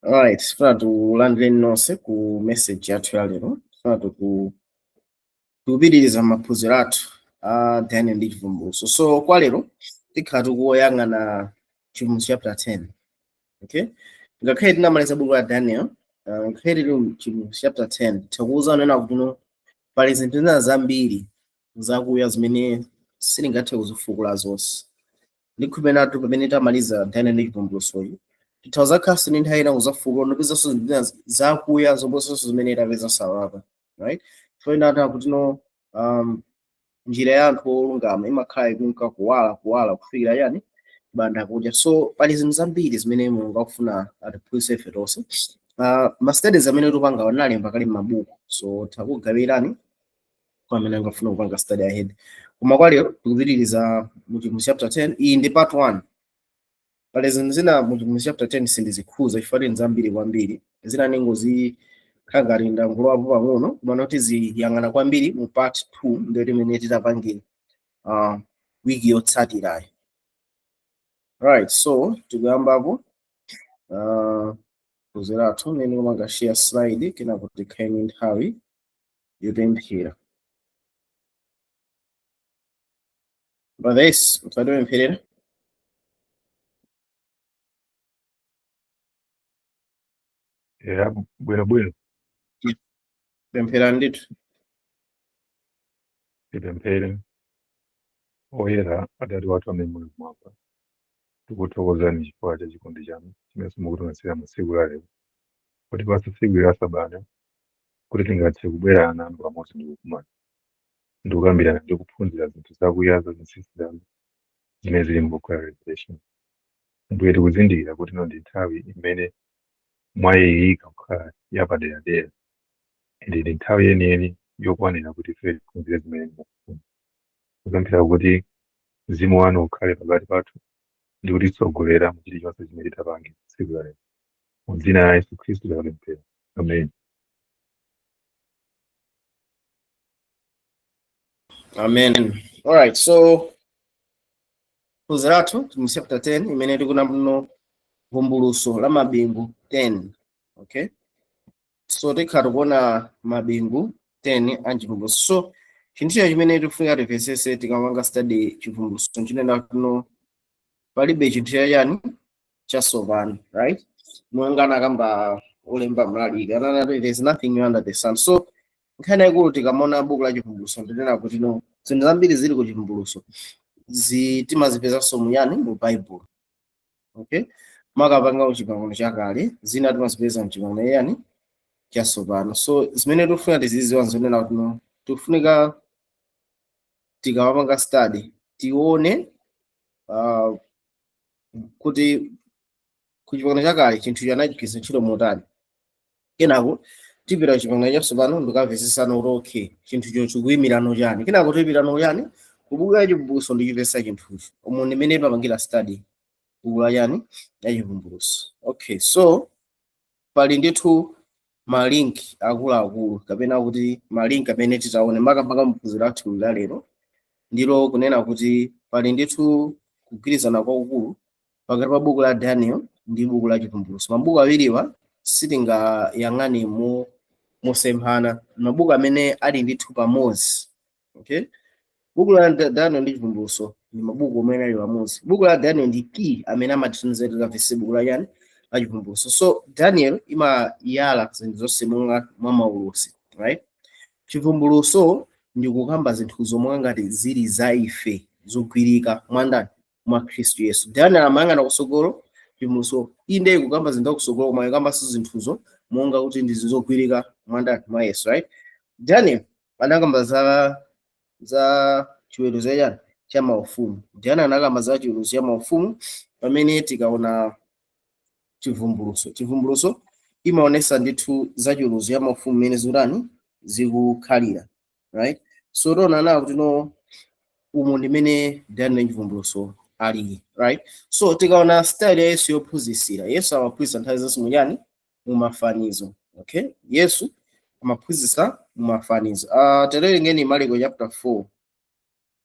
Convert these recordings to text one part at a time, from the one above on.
Alright, sifuna tulandire nonse ku message yathu ya lero. Sifuna tukupitiriza maphunziro athu a Daniel ndi chivumbulutso. So kwa lero tikhala tikuwoyang'ana chivumbulutso chapter 10. Okay? Ngakhale tinamaliza buku la Daniel, ngakhale tili chivumbulutso chapter 10, tikuwuza nena kuti pali zinthu zina zambiri zakuya zimene sitingathe kuzifukula zonse. Ndikupena pamene tamaliza Daniel ndi chivumbulutsoyi. Tithoza kasi ni nthawi ina kuzafukula ndipezanso zinthu zakuya zoposonso zimene tapeza salapa, right? Toyenda kuti njira ya anthu olungama imakhala ikunka kuwala kufikira yani banda kudya. So pali zinthu zambiri zimene Mulungu akufuna atiphunzitse ife tonse. Ma studies amene tupanga analemba kali m'mabuku, so takugawirani kwa amene angafuna kupanga study ahead. Koma kwa lero tikupitiriza mu chapter 10. Iyi ndi part 1. Pale zinthu zina mu chapter 10 sindizikhuza chifukwa ndi zambiri kwambiri. Zina ningozi khangari ndangulapo pang'ono koma kuti ziyang'ana kwambiri mu part 2 ndio limene titapangira wiki yotsatirayi. Right, so tikuyambapo phunziro athu nene kumanga share slide kena kuti khaini nthawi yopemphera. Brothers, mutapempherera? Yeah, bwino. Pemphera ndithu. Tipemphere. Oyera adali watu amene muli mwapa. Tikuthokozani chifukwa cha chikondi chanu chimene mukutionetsera mu tsiku la lero. Kuti pasi tsiku la Sabata kuti tingathe kubwera nanu pamodzi ndi kukumana. Ndikukambirana ndi kuphunzira zinthu zakuya za zinsinsi zimene zili m'buku la Revelation. Mbuye tikuzindikira kuti ino ndi nthawi imene mwayiyika kukhala yapaderadera. Ndi nthawi yeniyeni yokwanira kuti ife tiphunzire zimene mukufuna. Tikupemphera kuti mzimu wanu ukhale pakati pathu ndi kutitsogolera mu chilichonse chimene titapange tsiku la lero. Mu dzina la Yesu Khristu tikupemphera. Amen. Amen. Alright, so phunziro athu mu chapter 10 imene tikuna muno vumbuluso la mabingu 10. Okay? So tikhala kuona mabingu 10 anchivumbuluso. So chinthu chimene tikufunira tipesese tikamanga study chivumbuluso chinena kuno palibe chinthu chayani chatsopano, right? Mwangana kamba olemba mlalika there's nothing new under the sun. So nkhani yakulu tikamona buku la chivumbuluso ndinena kuti zinthu zambiri zili ku chivumbuluso timazipezanso muyani mu Bible. Okay? Makapanga uchipangano chakale zina timazipeza mchipangano yani chatsopano. So zimene tikufuna tizidziwa nzonena kuti tikufunika tikamapanga study tione kuti kuchipangano chakale chinthu chanachikisa ntchito motani. Kenako tipita kuchipangano chatsopano ndikamvetsesana kuti okay chinthu chikuyimirano chani. Kenako tipitano chani kubuku la chivumbuluso ndichipesa chinthucho umu ndimene papangira study buku la chani la chivumbuluso. Okay, so pali ndithu malink akuluakulu kapena kuti malink amene titaone makamaka mphunziro athu la lero ndilo kunena kuti pali ndithu kugwirizana kwakukulu pakati pa buku la Daniel ndi buku la chivumbuluso. Mabuku awiriwa sitingayang'ane mosemphana, mabuku amene ali ndithu pamodzi. Okay? Buku la Daniel ndi chivumbuluso ndi mabuku amene ali pamodzi. Buku la Daniel ndi key amene amatithandizira vesi buku la yani la chivumbuluso. So Daniel imayala zinthu zonse mwa maulosi, right? Chivumbuluso ndi kukamba zinthu zomwe ngati zili za ife zogwirika mwandani mwa Khristu Yesu. Daniel amayang'ana kusogolo, chivumbuluso inde kukamba zinthu kusogolo koma ikamba si zinthuzo monga kuti ndi zogwirika mwandani mwa Yesu, right? Daniel anakamba za chiweruzo yani cha maufumu. Daniel anakamba za chiweruzo cha maufumu pamene tikaona chivumbuluso imaonesa ndithu za chiweruzo cha maufumu mene zurani zikukhalira, right? So tona kuti umu ndimene Daniel chivumbuluso ali, right? So tikaona style ya Yesu yophunzitsira. Yesu amaphunzitsa nthawi zonse muyani mumafanizo. Okay? Yesu amaphunzitsa mumafanizo. Terengeni Marko chapter 4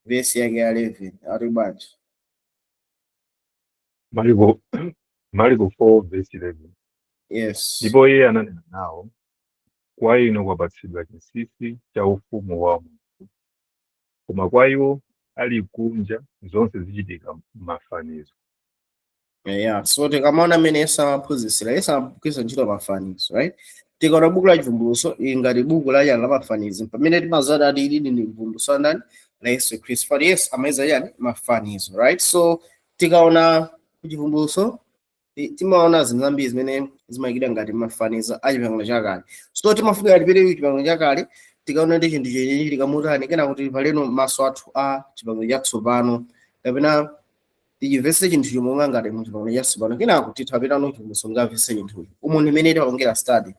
verse yake ya 11 ali bwanji. Marko 4 verse 11. Yes. ndipo iye ananena nawo, kwa inu kwapatsidwa chinsinsi cha ufumu wa Mulungu, koma kwa iwo ali kunja zonse zichitika mafanizo. Yeah, so tikamaona amene Yesu amaphunzitsira, Yesu amagwiritsa ntchito mafanizo, right? Tikaona buku la chivumbulutso ngati buku la yani la mafanizo, pamene timaziona ati ili ni vumbulutso ndani la Yesu Khristu, but Yesu amaiza yani mafanizo, right? So tikaona kuchivumbulutso timaona zinthu zambiri zimene zimayikidwa ngati mafanizo a chipangano chakale. So timafika tipite chipangano chakale, tikaona ndi chinthu chenyechi tikamutani kena kuti paleno maso athu a chipangano chatsopano kapena tichimvetse chinthu chomwe ngati mu chipangano chatsopano kenako tithapita no chivumbulutso ngamvetse chinthu umu ndimene timalongera study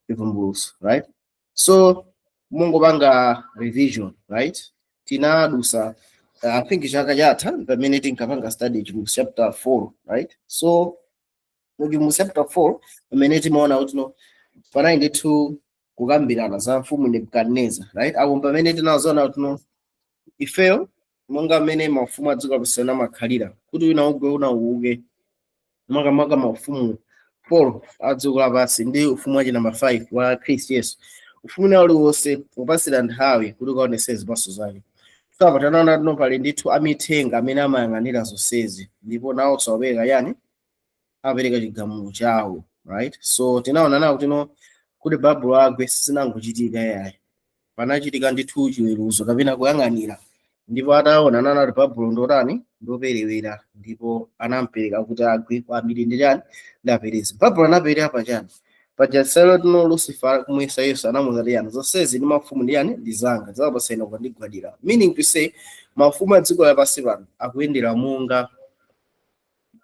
chivumbulutso, right? So mungopanga revision, right? Tinadusa I think chaka chatha pamene tinkapanga study chivumbulutso chapter 4, right? So mu chivumbulutso chapter 4 pamene timaona kuti no panali ndithu kukambirana za mfumu Nebukadneza, right? Apo pamene tinazoona kuti no ifeyo monga mmene mafumu adziko lapansi amakhalira kuti wina ugwe una uuke, makamaka mafumu 4 adziko lapansi ndi ufumu wachi namba 5 wa Khristu Yesu, ufumu nawo uliwonse upasira nthawi kuti ukaonetse zipatso zake. So apa tanaona tino pali ndithu amithenga amene amayang'anira zonsezi ndipo nawo tsawapereka yani apereka chigamulo chawo, right? So tinaona nawo tino kuti Babulo agwe sinangochitika yayi, panachitika ndithu chiweruzo kapena kuyang'anira, ndipo ataona nana kuti Babulo ndotani ndoperewera, ndipo anampereka kuti agwe kwa milindi chani ndapereza. Babulo anapereka pachani pajaselo tino Lucifer kumwesa Yesu anamuza yani zonsezi ndi mafumu ndi yani ndizanga zapasena kukandigwadira, meaning to say mafumu a dziko lapansi pano akuyendera monga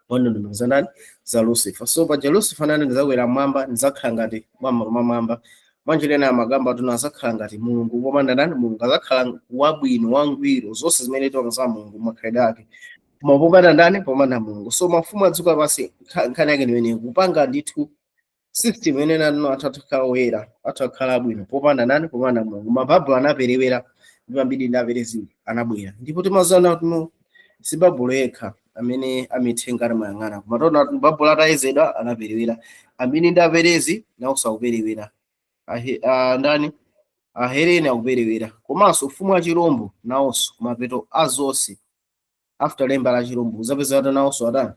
ndondomeko za ndani za Lucifer. So paja Lucifer nani ndizakwera mmwamba ndizakhala ngati mwamba mwanjirena amagamba kuti azakhala ngati Mulungu popanda ndani Mulungu, azakhala wabwino wangwiro zonse zimene timaza Mulungu makhalidwe ake koma popanda ndani popanda Mulungu. So mafumu a dziko lapansi nkhani yake ndimene kupanga ndithu system ene nano atakhala oyera atakhala bwino popanda ndani popanda Mulungu. Mababulo anaperewera ndi mabidi ndaperezi anabwera, ndipo timazoona kuti no si Babulo yekha amene amithenga amayang'ana koma tona Babulo atayezedwa anaperewera, amene ndaperezi nawo sakuperewera, ndani Ahelene akuperewera, komanso ufumu wa chirombo nawonso kumapeto azonse after lemba la chirombo uzapeza kuti nawonso atani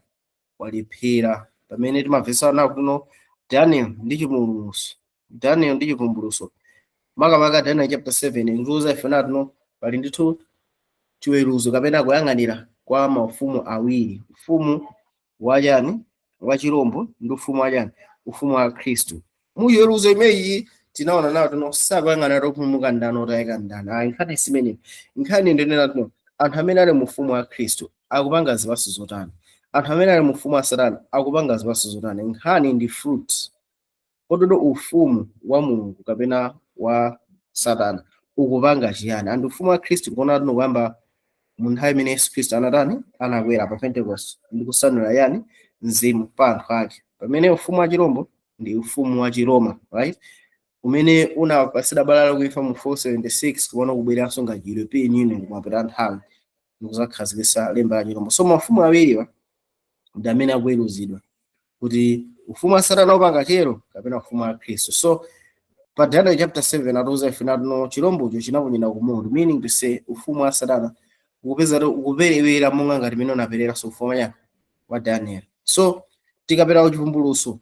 walephera. Pamene timamvesa nawo kuno Daniel ndi chivumbulutso makamaka Daniel chapter 7 nzuza ifuna tino pali ndithu chiweruzo kapena kuyang'anira kwa maufumu awiri, ufumu wachani wa chirombo ndi ufumu wachani ufumu wa Khristu. Muchiweruzo imeyi tinaona nawo tino sakuyang'ana topulumuka ndani otayika ndani, nkhani simene nkhani ndinena tino anthu amene ali mu ufumu wa Khristu akupanga zipatso zotani, anthu amene ali mu ufumu wa Satana akupanga zipatso zotani. Nkhani ndi fruit ododo ufumu wa Mulungu kapena wa Satana ukupanga chiyani, and ufumu wa Khristu kuona tino kuyamba mu nthawi imene Yesu Khristu anatani anakwera pa Pentecost ndi kusanula yani mzimu pa anthu ake, pamene ufumu wa chirombo ndi ufumu wa Chiroma, right? Umene unapasida balala kuifa mu 476 kuona kubweranso ngati European Union kumapita nthawi ndikuzakhazikitsa lemba la chirombo. So mafumu awiriwa ndi amene akuweruzidwa kuti ufumu wa Satana upanga chero kapena ufumu wa Khristu. So pa Daniel chapter 7 atuza ifuna no chirombocho chinaponyedwa kumoto, meaning to say ufumu wa Satana ukupeza ukuperewera monga ngati mene unaperera so ufumu wa Daniel. So tikapera kuchivumbulutso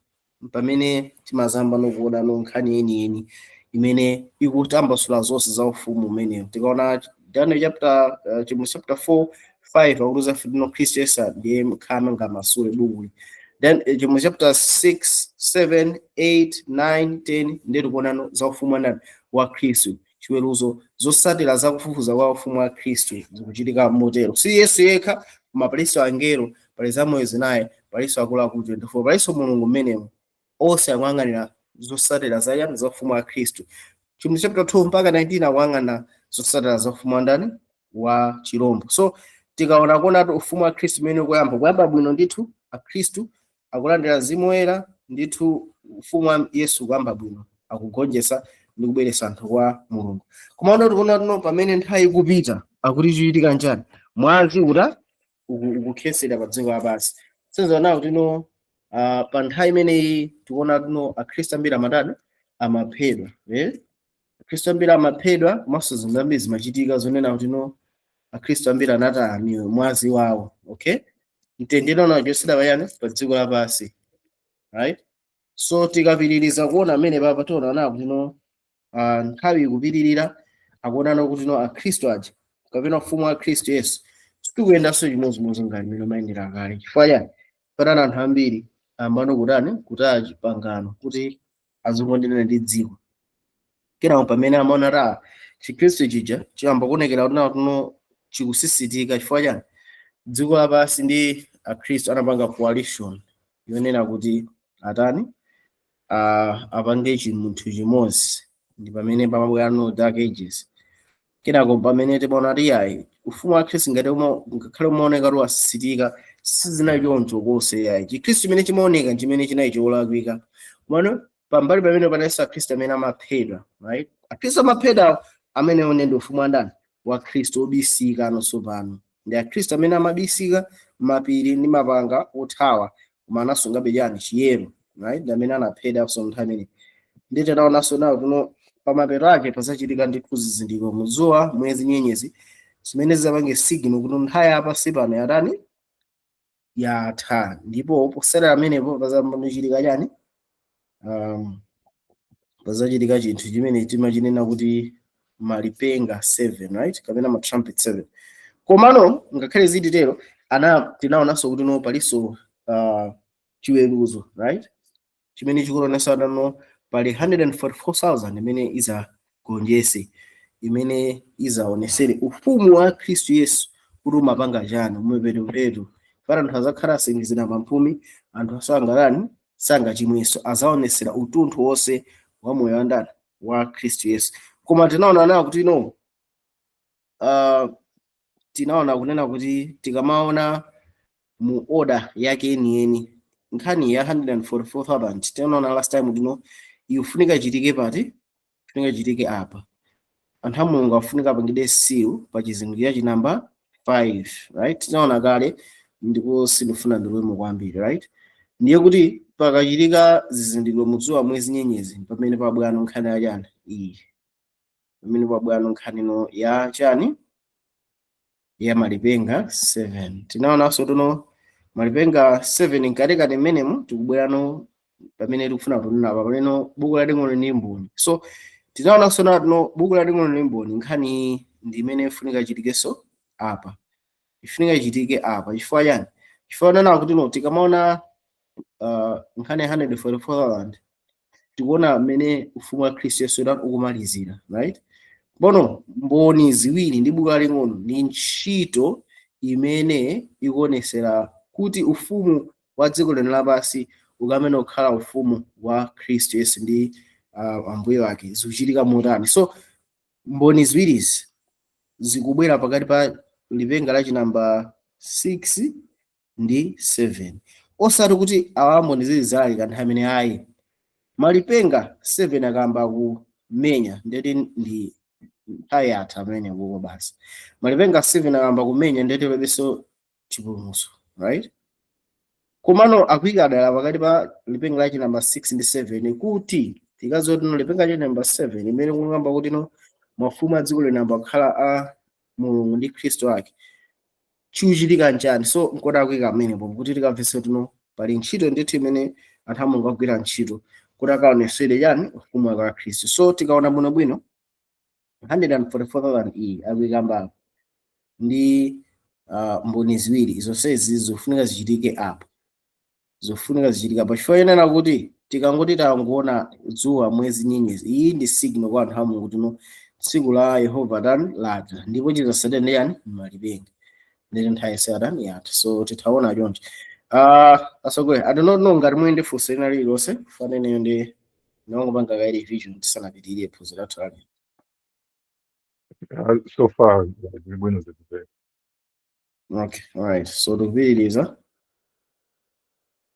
pamene timazamba nokuona no nkhani yeniyeni imene ikutambasula zonse za ufumu umenewo. Tikaona Daniel chapter 4:5 akuruza fino Khristu Yesu ndiye mkhama ngamasule bukuli. Then chapter 6, 7, 8, 9, 10 ndiye kuona no za ufumu wa Khristu, chiweruzo zosatira za kufufuza kwa ufumu wa Khristu zikuchitika motero. Si Yesu yekha koma palinso angelo, pali zamoyo zinayi, palinso akuluakulu 24, palinso Mulungu mmenemo onse akuyang'anira zosatira za ufumu wa Khristu. Chapter 2 mpaka 19 akuyang'ana zosatira za ufumu wa ndani wa chirombo. So tikaona kuona kuti ufumu wa Khristu mmene kuyamba bwino ndithu akhristu akulandira mzimu woyera, ndithu ufumu wa Yesu kuyamba bwino akugonjetsa ndi kubweretsa anthu kwa Mulungu. Koma unaona pamene nthawi ikupita akuti chichitika njani mwazi ukukhesera pa dziko lapansi. Senza nawo tino pa nthawi imeneyi tikuona tuno akhristu ambiri amatani amaphedwa, akhristu ambiri amaphedwa komanso zinthu zambiri zimachitika zonena kuti no akhristu ambiri anataya mwazi wawo. Okay, mtendere unachotsedwa payani pa dziko lapansi, right? So tikapitiriza kuona amene papa tiona kuti no nthawi ikupitirira akuonana kuti no akhristu aja kapena ufumu wa Khristu Yesu sikuyendanso chimodzimodzi ngati mmene umayendera kale. Chifukwa chani? Patana anthu ambiri ambano kutani kutaya pangano kuti azikondana ndi dziko. Kenako pamene amaona ta chikhristu chija chiyamba kuonekera kuti no chikusisitika. Chifukwa chani? Dziko lapansi ndi akhristu anapanga coalition yonena kuti atani apange chinthu chimodzi, ndi pamene pamabwera no dark ages. Kenako pamene timaona kuti yayi ufumu wa Khristu ngati ngakhale umaoneka kuti wasisitika sizinali choncho konse. Yayi chikhristu chimene chimaoneka chimene chinali cholakwika. Komano pambali pamene panayesa akhristu amene amaphedwa, right? Akhristu amaphedwa amene onende ufumu wa ndani wa Khristu obisika anonso pano. Ndi akhristu amene amabisika mapiri ndi mapanga othawa koma anasungabe chani chiyero, right? Ndi amene anaphedwa so nthawi imene. Ndi tinaonanso nawo tuno pamapeto ake pazachitika ndithu zizindikiro mu dzuwa, mwezi, nyenyezi zimene zizapange signal kuti nthawi yapansi pano yatani yatha. Ndipo posera amenepo pazachitika chani pazachitika chinthu chimene timachinena kuti malipenga 7, right? Kapena ma trumpet 7. Komano ngakhale zititero tinaonanso kuti no paliso chiweruzo, right? Chimene chikuonesa no pali 144,000 imene izagonjese, imene izaonesere ufumu wa Khristu Yesu kuti umapanga chani mupetepetu. Para anthu azakhala asengezera mamphumi, anthu asangalani sangachimweso, azaonesera utunthu wonse wa moyo wa ndani wa Khristu Yesu. Koma tinaona nawo kuti no tinaona kunena kuti tikamaona mu order yake yeniyeni nkhani ya 144,000 tinaona last time kuti ifunika chitike pati, ifunika chitike apa. Anthu a Mulungu afunika apangide seal pa chizindikiro cha namba 5, right? Tinaona kale ndipo sindifuna ndilowemo kwambiri, right? Ndiye kuti pakachitika zizindikiro mu dzuwa, mwezi, nyenyezi pamene pabwano nkhani ya chani iyi, pamene pabwano nkhani no ya chani ya malipenga 7. Tinaonanso tuno malipenga 7 nkatikati mmenemu tikubwerano pamene tikufuna kunena apa pamene buku la Deng'ono ndi Mboni. So tinaonanso no buku la Deng'ono ndi Mboni nkhani ndi imene ifunika chitikeso apa, ifunika ichitike apa. Chifukwa chani? Chifukwa nana kuti no tikamaona nkhani ya 144,000 tikuona mmene ufumu wa Khristu Yesu ukumalizira, right? Bono mboni ziwiri ndi buku la Deng'ono ndi ntchito imene ikuonesera kuti ufumu wa dziko lino lapansi ukamene ukhala ufumu wa Khristu Yesu ndi ambuye wake zikuchitika motani. So mboni ziwirizi zikubwera pakati pa lipenga la chinamba 6 ndi 7. Osati kuti awamboni zilizali kanthawi amene ayi malipenga 7 akamba kumenya ndeti ndi nthawi yatha amene kuko basi. Malipenga 7 akamba kumenya ndeti pebeso chipulumutso, right? Komano akuyika dala pakati pa lipenga la chinamba 6 ndi 7 kuti tikazi kuti lipenga la chinamba 7 imene kungamba kuti no mafumu a dziko lino akhala a Mulungu ndi Khristu wake chuchitika njani. So nkoda akuyika amenepo kuti tikamvese kuti no pali ntchito ndithu imene anthu a Mulungu akugwira ntchito kuti akaonesere chani ufumu wa Khristu. So tikaona bwino bwino 144,000 iyi akuyikamba ndi mboni ziwiri zonsezi zofunika zichitike apa, zofunika zichitika pa. Chifukwa yenena kuti tikangoti tangoona dzuwa, mwezi, nyenyezi, iyi ndi signal kwa anthu a Mulungu kuti no tsiku la Yehova tani ladza ndipo chizasate ndi yani malipenga ndeti nthawi yonse atani yatha. So titaona chonchi asogole I don't know ngati muyende funso lina lililonse faneneyo ndi ndingopanga kairi vision tisanapitirire phunziro lathu lali. So far bwino zitipeka. Okay, all right. So tukupitiriza.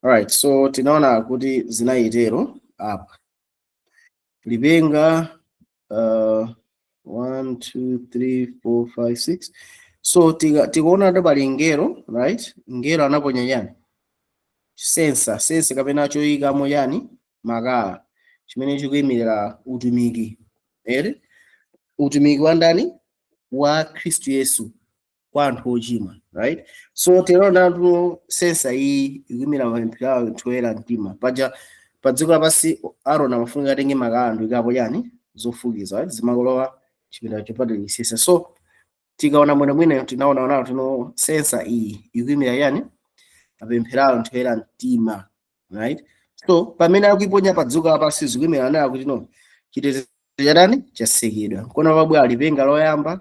All right, so tinaona kuti zinayitero apa lipenga 1 2 3 4 5 6. So tikaona pali ngelo, right? Ngelo anaponya chani sense kapena choyikamo yani makala chimene chikuyimirira utumiki utumiki wa ndani wa Khristu Yesu kwa anthu ochimwa, right? So tiona sensa iyi ikuyimira mapemphero anthu oyera mtima. Paja pa dziko lapansi Aaroni amafunika atenge makala ndikapo yani zofukiza, right? Zimakolowa chipinda chopatulika. So tikaona mwene tinaona tuno sensa iyi ikuyimira yani mapemphero anthu oyera mtima, right? So pamene akuiponya pa dziko lapansi zikuyimira nayo kuti no chitetezo chadani chasekedwa. Kona pabwera lipenga loyamba,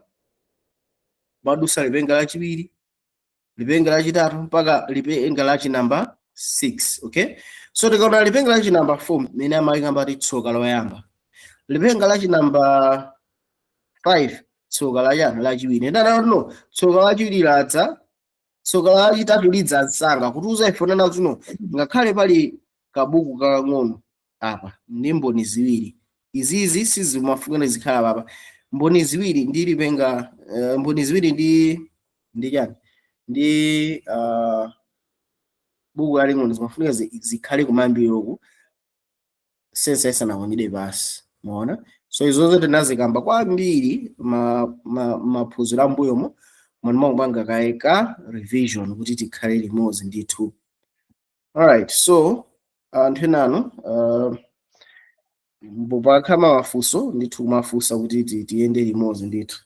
madusa lipenga lachiwiri, lipenga lachitatu mpaka lipenga lachi namba 6. Okay, so tikaona lipenga lachi namba 4 mene amayikamba ti tsoka loyamba, lipenga lachi namba 5 tsoka lachiwiri, ndana no tsoka lachiwiri ladza, tsoka lachitatu lidza msanga kutiuza ifonana tuno ngakhale pali kabuku kakang'ono apa ndi mboni ziwiri izizi sizimafuna zikhala papa. Mboni ziwiri ndi lipenga mboni ziwiri ndi chani ndi buku laling'ono zimafunika zikhale kumayambiriro sensa isanawonide basi, muona. So izozo tinazikamba kwambiri maphunziro ambuyomo mwana mwanga kaeka revision kuti tikhale limodzi ndithu. Alright, so anthu enano mbopakama mafunso ndithu kumafunsa kuti tiyende limodzi ndithu.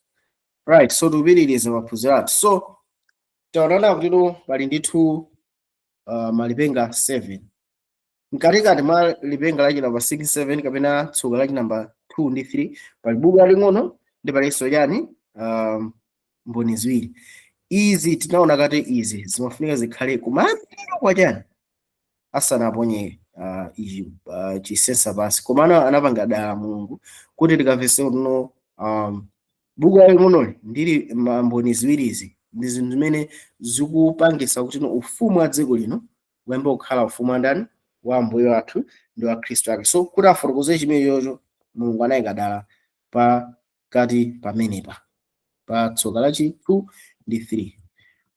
Right, so tupitirize maphunziro athu. So taonana kuti pali ndithu malipenga 7 mkatikati mwa lipenga lachi namba 6, 7 kapena tsoka lachi namba 2 ndi 3 pali buku laling'ono ndi palinso chani mboni ziwiri. Izi tinaona kati izi zimafunika zikhale kumayambiriro kwa chani asanaponye chisensa pasi, komano anapanga dala Mulungu kuti tikamvese kuno buku laling'onoli ndili mboni ziwirizi ndi zinthu zimene zikupangisa kuti ufumu wa dziko lino uyambe kukhala ufumu wa ndani wa Ambuye wathu ndi wa Khristu ake. So kuti afotokoze chimenecho Mulungu anayika dala pakati pamenepa pa tsoka lachi 2 ndi 3.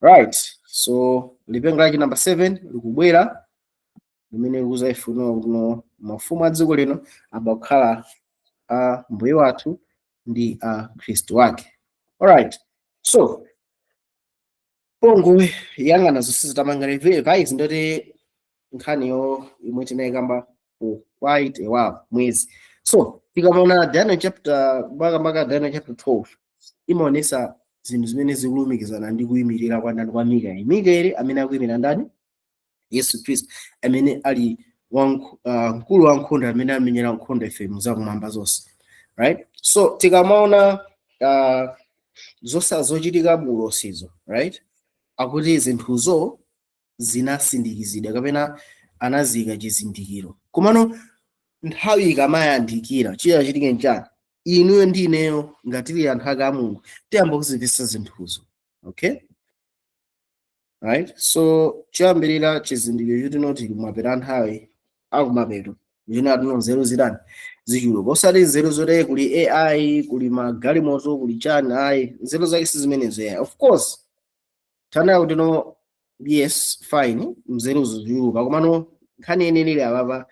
Right, so lipenga lachi namba 7 likubwera limene likuza ifunira kuti mafumu a dziko lino abakhala a Ambuye wathu ndi a Khristu wake. Alright, so pongo yang'ana zonse zitamangale vaizi ndoti nkhaniyo imwe tinayikamba quite a while mwezi. So tikamaona Daniel chapter mbaka Daniel chapter 12 imaonesa zinthu zimene zikulumikizana ndi kuyimirira kwa ndani kwa Mikaeli. Mikaeli amene akuyimirira ndani Yesu Kristu, amene ali mkulu wa nkhondo amene amenyera nkhondo ife zakumwamba zonse, right? So tikamaona zochitika bulo sizo, right? Akuti zinthuzo zinasindikizidwa kapena anazika chizindikiro. Komano nthawi ikamayandikira chitike nchani inuyo ndi ineyo ngati anthu ake a Mulungu tiyamba kuzimvetsa zinthuzo. Okay, right? So chiyambirira chizindikiro choti noti mwapera nthawi akumapeto zina atuno nzeru zitani zichuluka, osati nzeru zote kuli AI kuli magalimoto kuli chani, ayi nzeru zake sizimenezo ya. Of course tanayo kuti no yes fine nzeru zichuluka, komano nkhani yeneneri apapa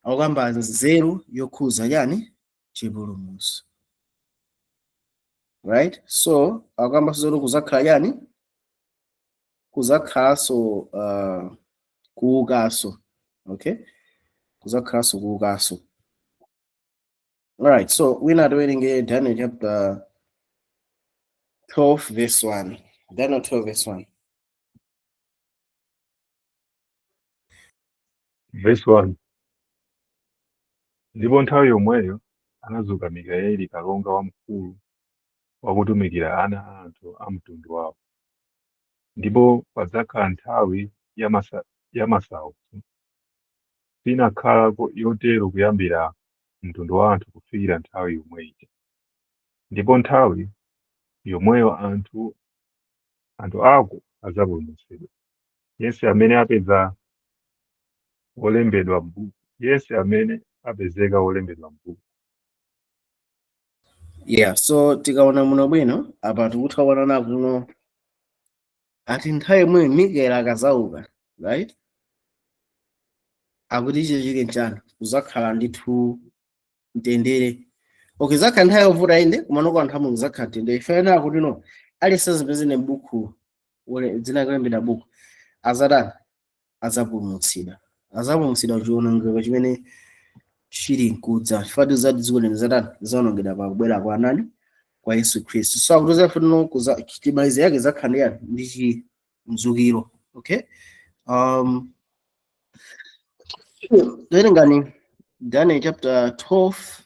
akukamba nzeru yokhuza yani chipulumutso, right? So akukamba nzeru kuzakhala yani kuzakhalaso kuukaso. Okay, kuzakhalaso kuukaso. Alright, so we're not reading Daniel chapter 12 verse 1. Daniel 12 verse 1. Verse 1. Ndipo nthawi yomweyo anazuka Mikaeli kalonga wamkulu wakutumikira ana a anthu a mtundu wawo. Ndipo padzakhala nthawi ya masautso sinakhalako yotero kuyambira mtundu wa anthu kufikira nthawi yomweyi. Ndipo nthawi yomweyo anthu ako adzapulumutsidwa, yense amene apeza wolembedwa m'buku, yense amene apezeka wolembedwa m'buku. Yeah, so tikaona muno bwino apa tikuthawana na kuno ati nthawi yomweyo Mikaeli akazauka, right? akuti chichike nchani kuzakhala ndithu mtendere. Okay, zakhala nthawi yovuta inde kumanoko anthu amungu zakhala mtendere. Ifenera kuti no aliyense zipezene m'buku dzina kulembera buku azadani azapulumutsidwa chiwonongeko chimene chili nkudza chifukwa zati zikoneni zadani zaonongedwa pakubwera kwa nani kwa Yesu Khristu. So akuti zafuno chimalizo yake zakhala ndi mzukiro. Okay, ngani Daniel chapter 12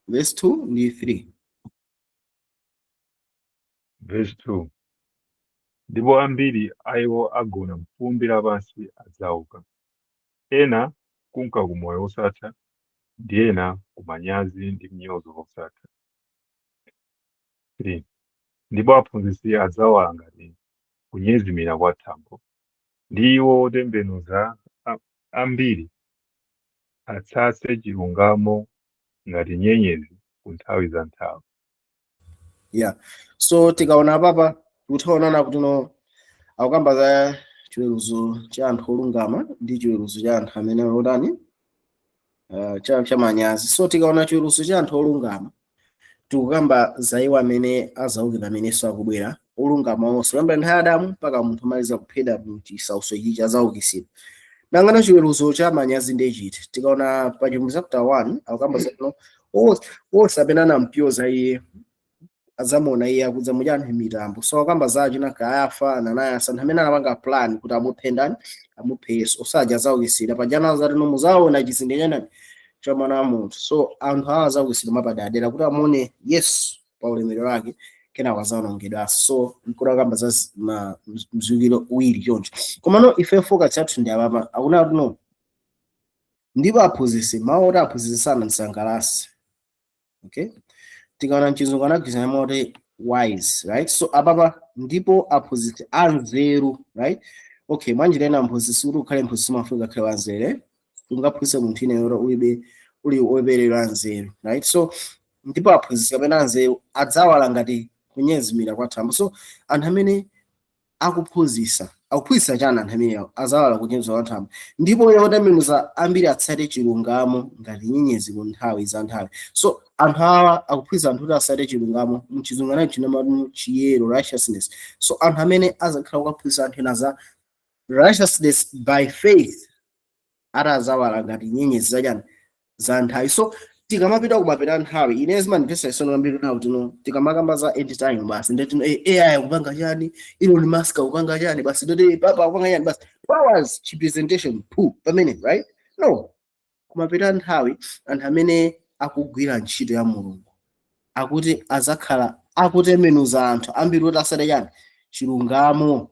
verse 2 ndi 3. Verse 2. Ndipo ambiri aiwo agona m'fumbi lapansi adzauka, ena kunka ku moyo wosatha ndi ena ku manyazi ndi mnyozo wosatha. 3. Ndipo aphunzitsi adzawala ngati kunyezimira kwa thambo, ndi iwo otembenuza ambiri atsatse chilungamo ngati nyenyezi ku nthawi za nthawi. Yeah, so tikaona papa tikuonana kuti no akukamba za chiweruzo cha anthu olungama ndi chiweruzo cha anthu amene odani cha manyazi. So tikaona chiweruzo cha anthu olungama tikukamba za iwo amene azaukira amenenso akubwera olungama onse kuyambira nthawi ya Adamu mpaka munthu amaliza kuphedwa m'chisautso ichi azaukitsidwa. Nangana chiweruzo cha manyazi ndi chiti tikaona pa Chihebri chapter 1 akukamba za no onse amene anampyoza iye azamuona iye akudza mudya anthu mitambo. So akamba za achina Kayafa, Ananias, anthu amene anapanga plan kuti amuphe ndani amuphe Yesu osaja azaukitsidwa pajana zati no muzaona chizindikiro cha Mwana wa Munthu. So anthu awa azaukitsidwa mapadera kuti amuone Yesu pa ulemerero wake kena wazaonongedwa. So nkurakamba za mzukiro uwiri choncho. Komano ife focus yathu ndi apapa akuna kuti no ndipo aphunzitsi mawu oti aphunzitsana msangalasi. Okay, tikaona mchizungu anagwirizana moti wise, right? So apapa ndipo aphunzitsi anzeru, right? Okay, mwanjira ena mphunzitsi kuti ukhale mphunzitsi mafunika akhale wanzeru ungaphunzitse munthu ine yoro uli oberera anzeru, right? So ndipo aphunzitsi amene anzeru adzawala ngati kunyezimira kwa thambo. So anthu amene akuphunzitsa chana anthu amene azawala kunyezimira kwa thambo ndipo otembenuza ambiri atsate chilungamo ngati nyenyezi ku nthawi za nthawi. So anthu awa akuphunzitsa anthu kuti atsate chilungamo mchizungu anacho chinamatu chiyero, righteousness. So anthu amene azakhala kuphunzitsa anthu ena za righteousness by faith atazawala ngati nyenyezi za nthawi. So tikamapita kumapita nthawi ine zimandipesa isono ambiri nawo tino tikamakamba za end time basi ndetino AI kupanga chani, Elon Musk kupanga chani basi ndoti papa kupanga chani basi powers presentation pamene, right? No, kumapita nthawi anthu amene akugwira ntchito ya Mulungu akuti azakhala akutembenuza anthu ambiri kuti asate chani chilungamo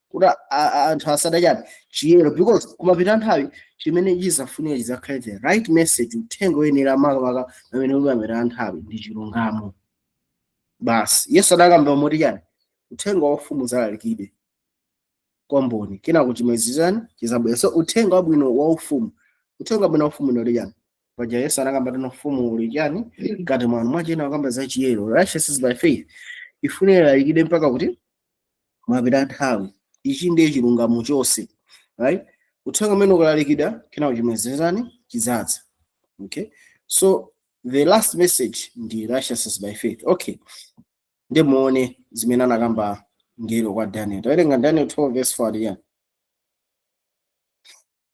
kuti anthu asate chani chiyero, because kumapita nthawi chimene chizafunira chizakhale the right message uthenga wenera makamaka amene ukamera nthawi ndi chilungamo basi. Yesu adakamba moti chani uthenga wa ufumu uzalalikidwe kwamboni kena kuchimwezizani chizabwera. So uthenga wabwino wa ufumu, uthenga wabwino wa ufumu ndi chani paja Yesu anakamba tino ufumu uli chani ngati mwanu mwachina akamba za chiyero, righteousness by faith ifunira ilalikidwe mpaka kuti kumapita nthawi. Ichi ndiye chilungamo chonse, right? Uthenga umene ukalalikidwa kena kuchimwezezani chizadza. Okay, so the last message ndi righteousness by faith. Okay, ndi muone zimene anakamba ngelo kwa Daniel. Tawerenga Daniel 12 verse 4 ya.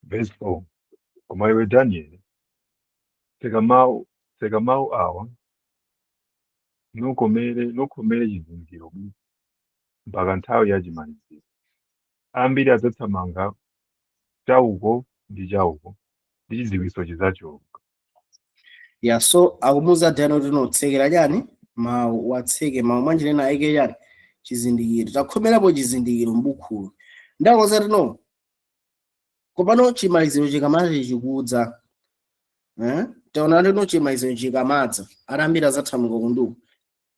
Verse 4. Koma iwe Daniel, tega mawu awa nukomere chizindikiro mpaka nthawi ya chimaliziro. Ambiri adzathamanga chauko ndi chauko ndi chidziwitso chidzachoka. Yeah, so akumuza Daniel tino tsekera chani mawu watseke mawu mwanjira ena ayike chani chizindikiro takhomerapo chizindikiro m'bukulo ndakoza tino kopano chimaliziro chikamazi chikudza. Taona tino chimaliziro chikamadza arambira azathamuka kunduku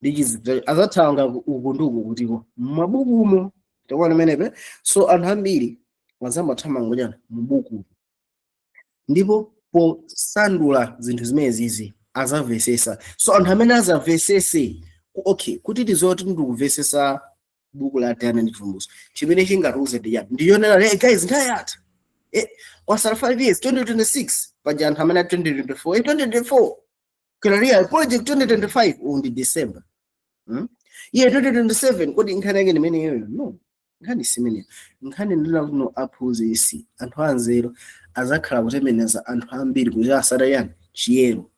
ndi chizindikiro azathanga ukunduku kutiko mmabukumo takuona menepe. So anthu ambiri wazambathamanga chani m'buku ndipo posandula zinthu zimenezi azamvesesa. So anthu amene azamvesese okay kuti tizoti ndikuvesesa buku la Daniel ndi chivumbulutso chimene chingatiuze ndi chani ndiyonera guys nthawi yatha kwasala 5 years 2026 paja anthu amene 2024 kalaria project 2025 undi December. Iye 2027 kodi nkhani yake ndimene iyoyo? No, nkhani simene. Nkhani ndina kuno aphunzitsi anthu anzeru azakhala kutemeneza anthu ambiri kuti asala yani chiyero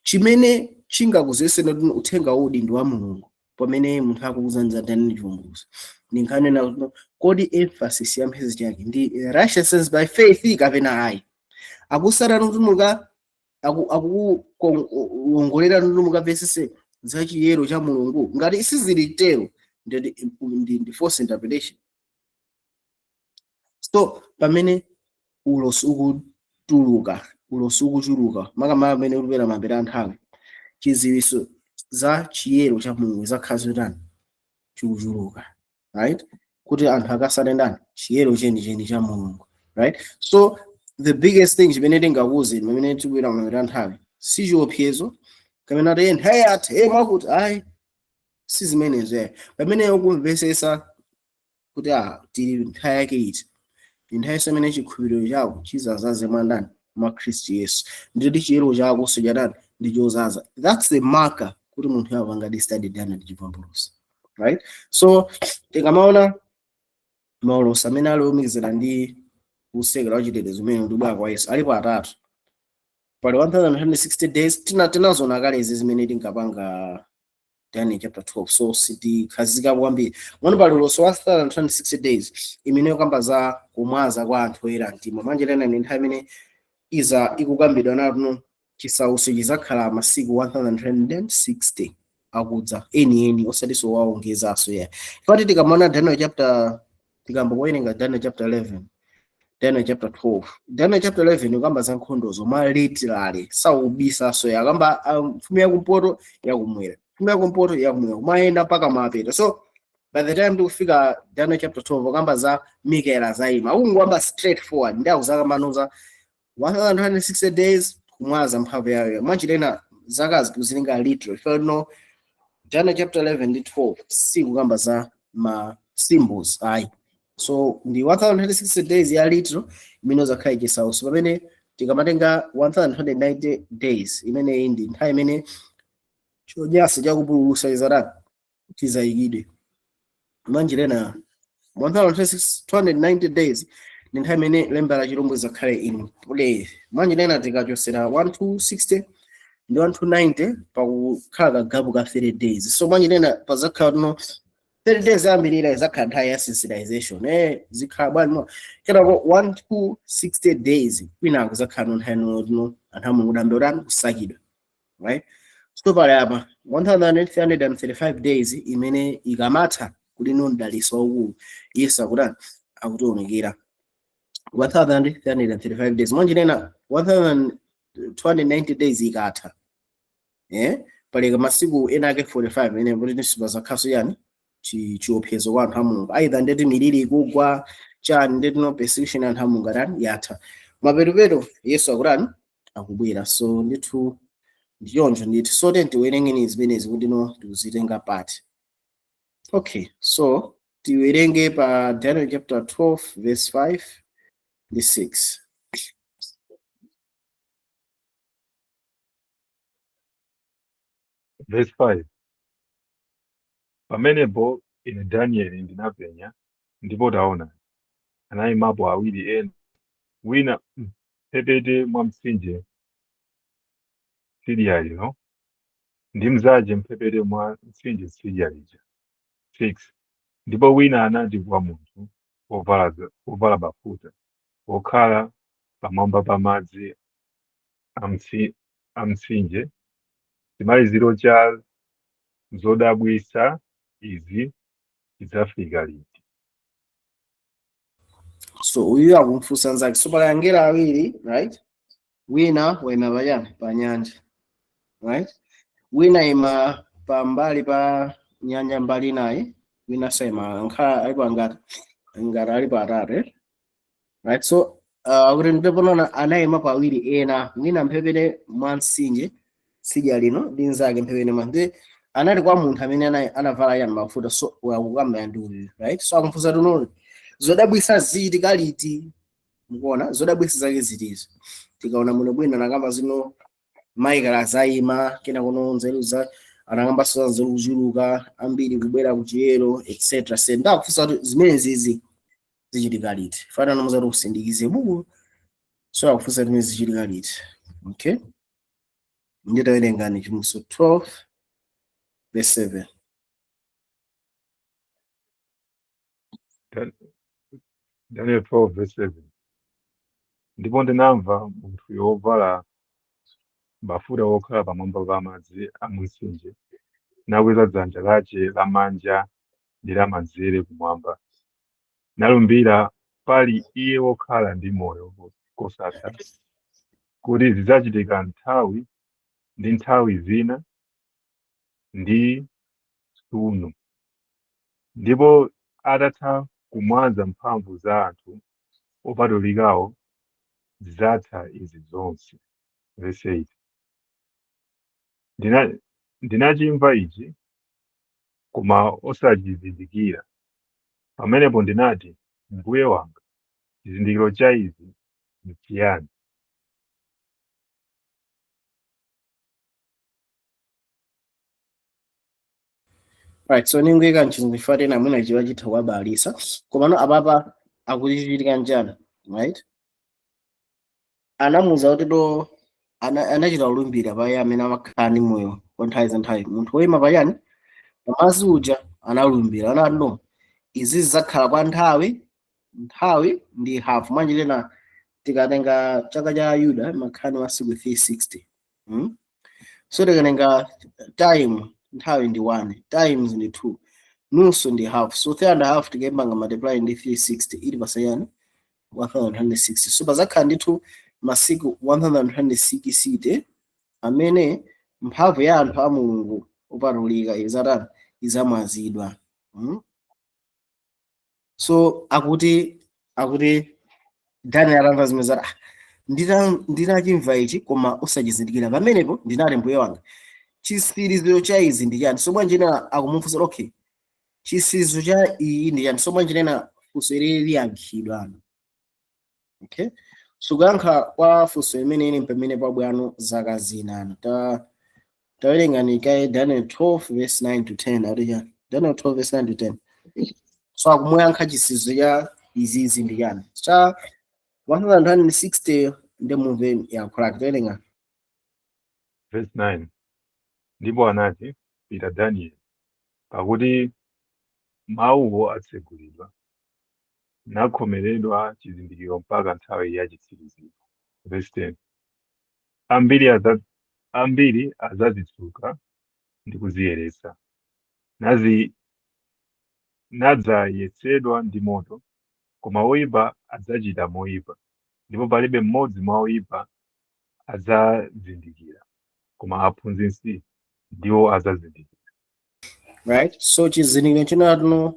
chimene chingakuzesena kuti uthenga udi ndi wa Mulungu pamene munthu akukuzanza ndani chivumbuluso. Ni nkhani na kuno kodi emphasis ya mphezi chake ndi righteousness by faith kapena ayi. Akusala kuti muka akuwongolera kuti mukapesese za chiyero cha Mulungu ngati isizili tero ndi false interpretation. So pamene ulosi ukuchuluka makamaka amene ulipera mapera anthawi chiziwiso za chiyero cha Mulungu zakhazi ndani chikuchuluka, right? Kuti anthu akasale ndani chiyero cheni cha Mulungu, right? So the biggest thing chimene tingakuze pamene tikuyera mapera anthawi si chiopsezo kamena tiyeni hey mwakuti ayi si zimenezo. Pamene ukumvesesa kuti tili nthawi yake iti nthawi semene chikhulupiriro chako chizazaze mwandani mwa Khristu Yesu nditi chiyero chako sojadani ndi chozaza. That's the marker kuti munthu apanga study dana ndi chivumbuluso, right? So tikamaona maulosi amene alumikizana ndi kusekera wachitetezo umene ndibwera kwa Yesu alipo atatu. Pali 1160 days tinazona kale izi zimene tinkapanga Daniel chapter 12. So sitikhazika kwambiri. Mwana pali ulosi wa 1160 days imene ikamba za kumwaza kwa anthu oyera mtima. Manje lena ndi nthawi imene iza ikukambidwa nakuno chisautso chizakhala masiku 1160 akudza eni osatiso waongezaso ya. Ifati tikamona Daniel chapter tikamba kuwerenga Daniel chapter 11 Daniel chapter 12. Daniel chapter 11 ukamba za nkhondo zoma literally saubisa so yakamba mfumu yakumpoto yakumwera. Mfumu yakumpoto yakumwera kumayenda paka mapeta. So by the time tikufika Daniel chapter 12 ukamba za Mikael azayima. Akungwamba straightforward ndi akuzakambanoza 160 days kumwaza mphamvu yayo. Manje lena zakazi kuzilinga literal. If you know Daniel chapter 11 ndi 12 si kukamba za ma symbols ayi. So ndi 160 days ya literal imene zakhala chisautso pamene tikamatenga 190 days imene ndi nthawi imene chonyasa chakupululusa izarani chizayikidwe. Manje lena 290 days ndi nthawi imene lemba la chilombo zakhale in play. Manje lena tikachosera 1260 ndi 1290 pakukhala kagabu ka 30 days. So manje lena pazakhala no 30 days ambirira izakhala nthawi ya sensitization zikhala bwana kenako 1260 days kwina kuzakhala nthawi no anthu amudambe urani kusakidwa, right? So pali apa 1335 days imene ikamatha kuli nondaliso waukulu Yesu akutani akutionekera 1335 days. Manje lena 1290 days ikatha paleka masiku ena ake 45 ene kuti nisiba zakhaso yani chiopsezo kwa anthu a Mulungu aidha ndeti miliri ikugwa chani ndeti no persecution anthu a Mulungu atani yatha mapeto Yesu akutani akubwera. So ndithu ndiyonjo nditi so tiwerengeni zimenezi kuti no tikuzitenga pati. Okay, so tiwerenge pa Daniel chapter 12 verse 5 ndi 6. Verse 5. Pamenepo ine Danieli ndinapenya ndipo taona anayimapo awiri ena wina mphepete mwa mtsinje tsidya lino ndi mzaje mphepete mwa mtsinje tsidya lija. 6. Ndipo wina anati kwa munthu wovala bafuta wokhala pamwamba pa madzi a mtsinje, chimaliziro cha zodabwitsa izi chidzafika liti? So uyu akumfunsa nzake. So pali angelo awiri, right? Wina wayima pachani pa nyanja, right? Wina ima pambali pa nyanja mbali naye, wina sayima nkhala alipo angati alipo atatu, right? So kuti ndipona anayima pawiri ena wina mphepete mwa mtsinje tsidya lino ndi nzake mphepete mwa ndi anali kwa munthu amene anavala yani mafuta. So wakukamba ndi uyu, right? So akumfunsa tuno zodabwitsa ziti kaliti mukuona zodabwitsa zake zitizo tikaona muno bwino anakamba zino Michael azayima kena kuno nzeru za anakamba so nzeru kuchuluka ambiri kubwera kuchiyero etc. Senda kufusa kuti zimene zizi zichitika liti fana nomuza kuti kusindikize buku so akufusa zimene zichitika liti. Okay, nditawerengani Chivumbulutso 12 verse 7. Daniel 12 verse 7. Ndipo ndinamva munthu yovala bafuta wokhala pamwamba pa madzi a mtsinje nakweza dzanja lace lamanja ndi lamanzere kumwamba nalumbira pali iye wokhala ndi moyo kosatha kuti zidzachitika nthawi ndi nthawi zina ndi tsono, ndipo atatha kumwaza mphamvu za anthu opatulikawo zidzatha izi zonse. Verse 8. Ndinachimva ichi koma osachizindikira. Pamenepo ndinati, Mbuye wanga, chizindikiro cha izi n'chiyani? Right, so ningweka nchizindifate na mwina chiwa chitha kuwabalisa komano apapa akuchichitika njani, right? Anamuza kuti to anachita ulumbira paya amene amakhala ndi moyo kwa nthawi za nthawi. Munthu woyima payani pamazi uja analumbira anati no izi zidzakhala kwa nthawi ndi hafu mwanjirena tikatenga chaka cha Yuda makhani masiku 360. So tikatenga time nthawi ndi 1 times ndi 2 nusu ndi half, so 3.5 tikembanga multiply ndi 360 ili pasayani 160. So pazakhala ndithu masiku 160 amene mphamvu ya anthu a Mulungu opatulika izamwazidwa. So akuti Daniel atamva zimene zati ndinachimva ichi koma osachizindikira. Pamenepo ndinati Mbuye wanga chisiriziro cha izi ndi chani? So bwanji ena akumufunsa okay chisiriziro cha iyi ndi chani? So bwanji ena funso ili liyankhidwa. Okay, so kuyankha kwa funso imene ili pamene pabwano zaka zinana tawerengani kaye Daniel 12 verse 9 to 10. Audiya Daniel 12 verse 9 to 10. So akumuyankha chisiriziro cha izi ndi chani cha 160 ndi mumve yankhola tawerenga verse 9. Ndipo anati, pita Danieli, pakuti mawuwo atsegulidwa nakhomeredwa chizindikiro mpaka nthawi ya chitsiriziro. Verse 10. Ambiri adzazitsuka ndi kuziyeretsa nadzayeretsedwa ndi moto, koma oyipa adzachita moyipa, ndipo palibe mmodzi mwa oyipa adzazindikira, koma aphunzitsi ndiwo adzazindikira. Right, so chizindikiro chinatuno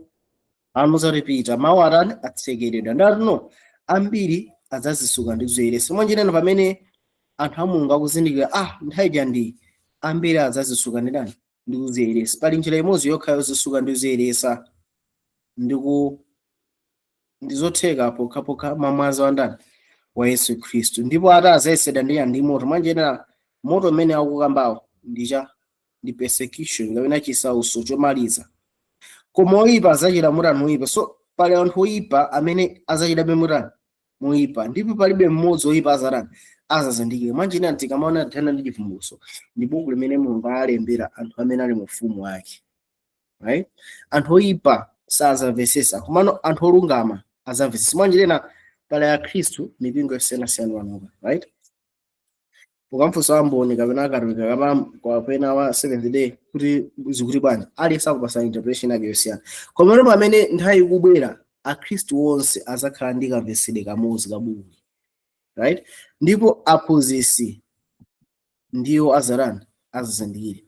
amuzaripita mawu atani atsekeredwa ndatuno ambiri adzazitsuka ndi kuziyeretsa. Mwanjirena pamene anthu a Mulungu akuzindikira nthawi jandi ambiri adzazitsuka ndi ndani ndi kuziyeretsa. Pali njira imodzi yokha yozitsuka ndi kuziyeretsa ndizotheka pokhapokha mamwazi wa ndani wa Yesu Khristu, ndipo adzayesedwa ndi moto. Mwanjirena moto umene akukambawo ndi persecution kapena chisautso chomaliza, koma oyipa adzachita mutani oyipa. So pali anthu oyipa amene adzachitabe mutani moyipa, ndipo palibe mmodzi oyipa azazindikira. Mwanjirena tikamaona Daniel ndi Chivumbulutso ndi buku limene Mulungu alembera anthu amene ali mu ufumu wake, right? Anthu oyipa sazamvetsetsa komano anthu olungama azamvetsetsa. Mwanjirena pali a Khristu mipingo yosiyanasiyana, right? Ukamfunsa amboni kapena akatolika kapena wa Seventh Day kuti zikuti bwanji aliyense akupasa interpretation yake yosiyana, komano pamene nthawi ikubwera akhristu onse azakhala ndi kamvesere kamodzi kabuku, right? Ndipo aphunzitsi ndiwo azazindikire.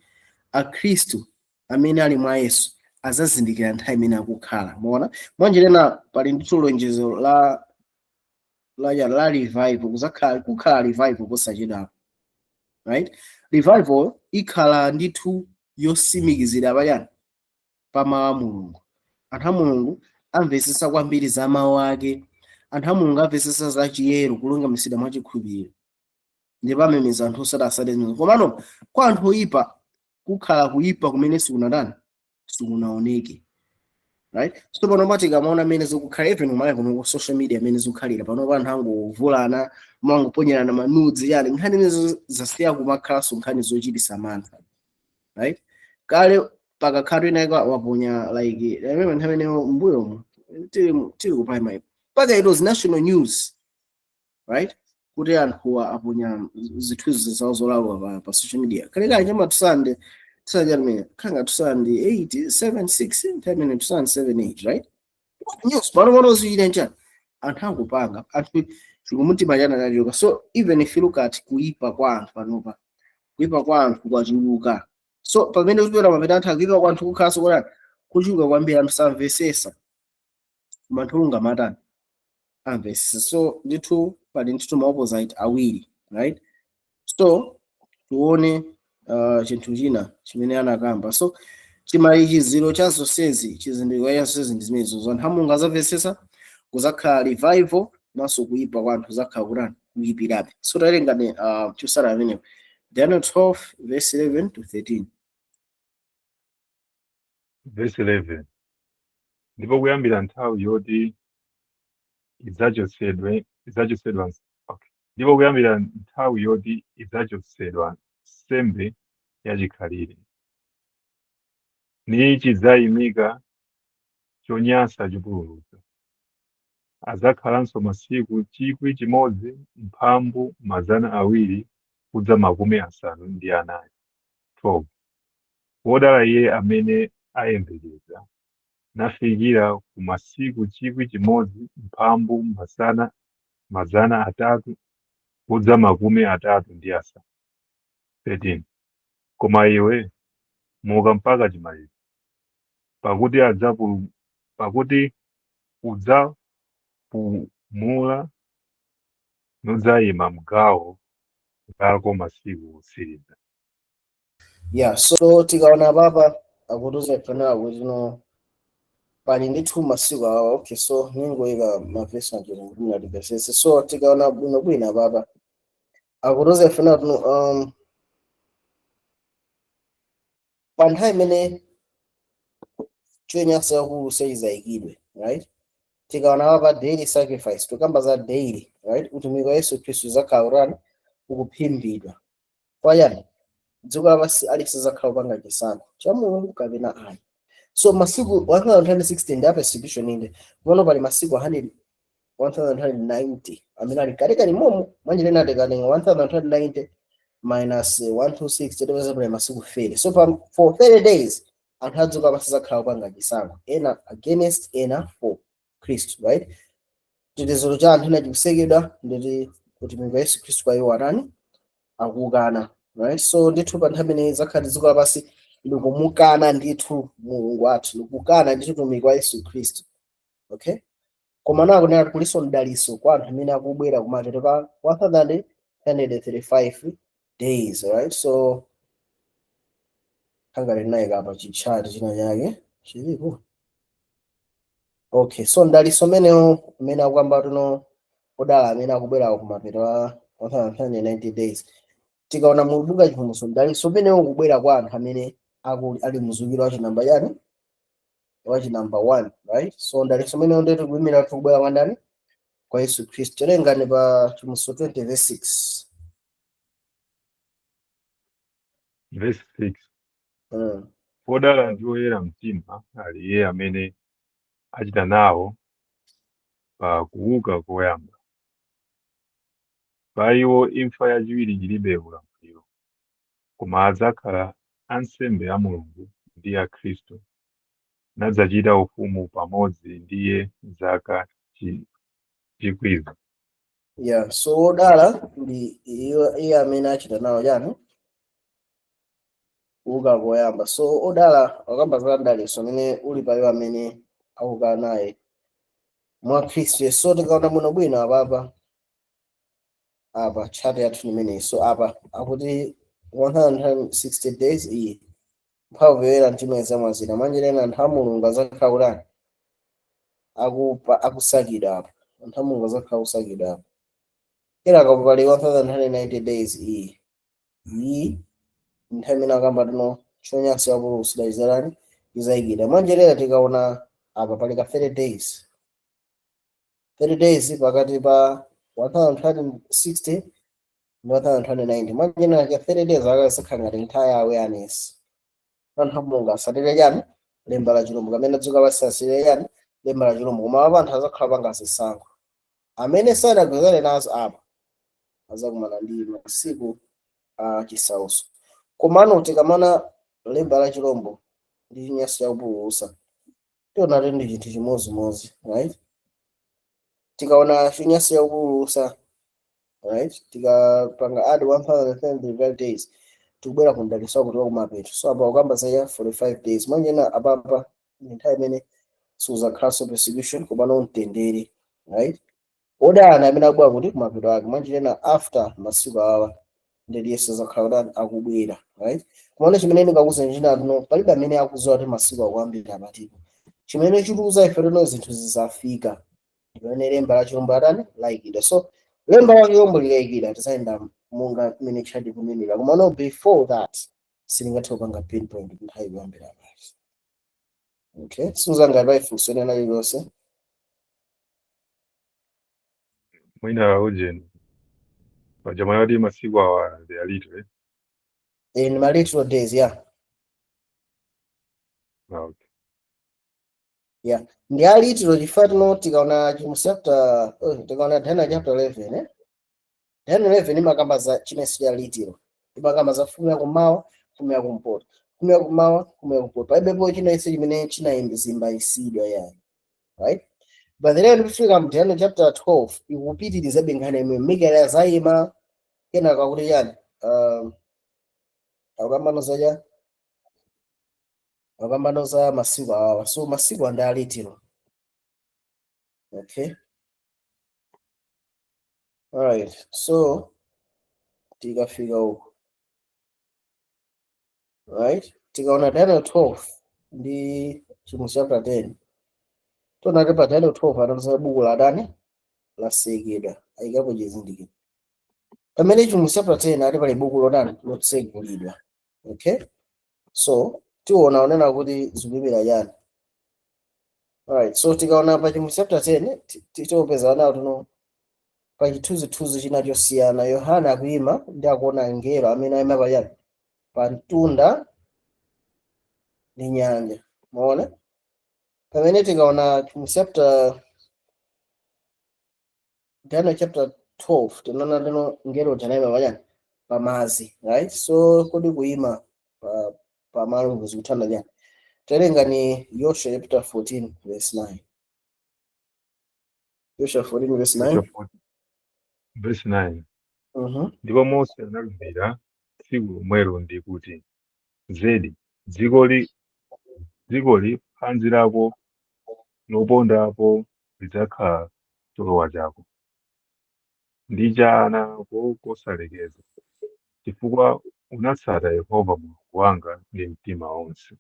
Akhristu amene ali mwa Yesu azazindikira nthawi imene akukhala. Muona mwanjirena pali ndithu lonjezo la revival, kukhala revival posachedwa, right? Revival ikhala ndithu yosimikizira payani pa mawu a Mulungu. Anthu a Mulungu amvetsetsa kwambiri za mawu ake, anthu a Mulungu amvesesa za chiyero kulungamisidwa mwachikhulupiriro ndipo amemeza anthu osati zimene. Komano kwa anthu oyipa kukhala kuyipa kumene sikunaoneke, right? So pano tikamaona amene zikukhala even kumalawi kuno ku social media amene zikukhalira pano anthu angovulana mangoponyerana manudzi yani nkhani imenezo zasiya kumakhalanso nkhani zochititsa mantha, right? Kale pakakhala inayika waponya like remember nthawi imeneyo mbuyomu tili ku primary paka it was national news, right? Kuti anthu aponya zithunzi zawo zolawa pa social media kale chama tusande mene khanga tusande 876 nthawi imene tusande 78, right? News pano ziyile njani anthu akupanga anthu chikumutima chana nachoka. So even if you look at kuipa kwa anthu panopa kuipa kwa anthu kwachuluka. So pamene uzipera mapeta anthu akuipa kwa anthu kukhaso kuti kuchuluka kwambiri anthu samvesesa anthu lungamatani amvesesa. So ndithu pali ndithu ma opposite awiri, right? So tuone chinthu china chimene anakamba. So chimaliziro cha zonsezi chizindikiro cha zonsezi ndi zimenezo anthu a Mulungu azamvesesa kuzakhala revival naso kuipa kwa anthu zakhala kurani kuyipirabe. So talengane tusala amenewo Daniel 12 verse 11 to 13. Verse 11. Ndipo kuyambira nthawi yoti idzachotsedwa ndipo kuyambira nthawi yoti idzachotsedwa nsembe yachikhalire ni chidzayimika chonyansa chipulumutso adzakhalanso masiku 1,000 mphambu 200 kudza 50 12. Wodala iye amene ayembekeza nafikira ku masiku 1,000 mphambu 300 kudza 37. 13. Koma iwe muka mpaka chimalizo pakuti udzapumula nudzayima mgawo lako masiku otsiriza. Yeah, so tikaona papa akutuza ifana kuti pali ndithu masiku awa. Okay, so ningoyika mavesi achero kuti ndipesese. So tikaona bwinobwino papa akutuza ifana kuti pa nthawi imene chonyansa kuseyizayikidwe, right? Tikaona papa daily sacrifice tukamba za daily, right? Utumiki wa Yesu Khristu zakhala urani ukuphimbidwa kwayani dziko lapansi alisizakhala upanga chisankho cha Mulungu kapena ayi. So masiku 160 ndi apa institution inde pano pali masiku 1190 amene ali kalekale momo manje lena tikalenga 1190 minus 126 tepeza pali masiku 30. So for 30 days anthu adziko lapansi zakhala upanga chisankho ena against ena for Christ, right? Chitetezo cha anthu ena chikusekedwa nditi utumiki wa Yesu Khristu kwa iwo anani akukana, right? So ndithu pa nthawi imene zakhala dziko lapansi likumukana ndithu Mulungu wathu likukana ndithu utumiki wa Yesu Khristu, okay? Koma nako nati kuliso mdaliso kwa anthu amene akubwera kumapeto pa 135 days, right? So hangale naika apa chichati china chake chilipo. Okay, so mdaliso menewo amene akuyamba tuno odala amene akubwera kumapeto pa 190 days. Tikaona mu buku la Chivumbulutso mdaliso umenewo ukubwera kwa anthu amene ali muzukiro wa chinamba chani wa chinamba 1, right? So mdaliso umenewo ndetu kuimira kubwera kwa ndani kwa Yesu Khristu. Tolengani pa Chivumbulutso 20 verse 6. Verse 6. Wodala ndi oyera mtima ali iye amene achita nawo pa kuuka koyamba. Pa iwo imfa yachiwiri ilibe ulamuliro, koma adzakhala ansembe a Mulungu ndi a Khristu nadzachita ufumu pamodzi ndiye zaka 1,000. Yeah, so wodala ndi iye amene achita nawo chani kuuka koyamba. So odala akamba za mdaliso amene uli pa iwo amene akukhala naye mwa Khristu. So tikaona bwinobwino apa chati yathu imeneyi. So apa akuti 160 days iyi mphamvu yoyera mtima idzamwazira manje lena anthu a Mulungu azakhala kuti akusakidwa apa anthu a Mulungu azakhala osakidwa. Kenaka pali 1190 days iyi nthawi imene akamba tino chonyansa yakulu sidalizerani izayikidwa. Mwanjerera tikaona apa pali ka 30 days 30 days pakati pa 1260 ndi 1290. Mwanjerera ka 30 days akasakhala ngati nthawi ya awareness. Anthu a Mulungu asatire chani lemba la chilombo kamene dzuka pasasire chani lemba la chilombo, koma anthu azakhala panga zisankho. Amene sanagwezane nazo apa azakumana ndi masiku a chisautso. Komano tikamana lemba la chilombo ndi chinyansa chakupulumutsa tiona ndi chinthu chimodzimodzi, right? Tikaona chinyansa chakupulumutsa, right, tikapanga add 1035 days tikubwera ku mdalitso kuti wakumapeto. So apa ukamba za 45 days mwanjena apapa ndi nthawi imene suzakhalanso persecution komano mtendere, right? Odana amene akubwera kuti kumapeto ake mwanjena after masiku awa ndi Yesu zakhala akubwera, right? Kumene chimene ndingakuza njina tuno palibe amene akudziwa kuti masiku akuyambira apatipo. Chimene chikuza ife lero zinthu zizafika ndimene lemba la chilombo atani layikidwa. So lemba la chilombo likayikidwa tizayenda monga mmene chadi kumenera, komano before that silingathe kupanga pinpoint nthawi ikuyambira apati. Okay, suzanga baifunso lena lililonse mwina ujeni pajama yadi masiku awa ndi alitwe in my literal days, yeah. Okay. Yeah, ndi alitiro chifukwa tikaona chapter tikaona Daniel chapter 11 Daniel 11 imakamba za chimeso ya litiro, imakamba za fumu ya kumawa, fumu ya kumpoto, fumu ya kumawa, fumu ya kumpoto. Paibepo china ise chimene chinayimba isidwa yani, right? But then ndifika mu Daniel chapter 12 ikupitiriza benkhana imwe Mikaeli azayima kenaka kuti yani akambano za masiku awa. So masiku andi alitiro. Okay, alright, so tikafika huko, right, tikaona Daniel 12 ndi chapter 10 tonati pa Daniel 12 anatuza buku la Dani lasegedwa ayikapo chizindikiro. Pamene chapter 10 ali pali buku lodani lotsegulidwa. Okay, so tiona onena kuti zikuyimira yani. Alright, so tikaona pa chapter 10 titopeza nawo tuno pa chithunzithunzi china chosiyana. Yohana akuyima ndi akuona angelo amene ayima payani pa mtunda ndi nyanja. Muona pamene tikaona Daniel chapter 12 tinaona tino ngelo janayima payani pamazi, right? So kodi kuyima pa malo zikutana yani. Terenga ni Yoshua chapter 14 verse 9. Yoshua 14 verse 9. Verse 9. Ndipo Mose analumbira tsiku lomwelo ndi kuti zedi dzikoli phazi lako lopondapo lidzakhala cholowa chako ndi cha ana ako kosalekeza, chifukwa unatsata Yehova Mulungu wanga ndi mtima wonse.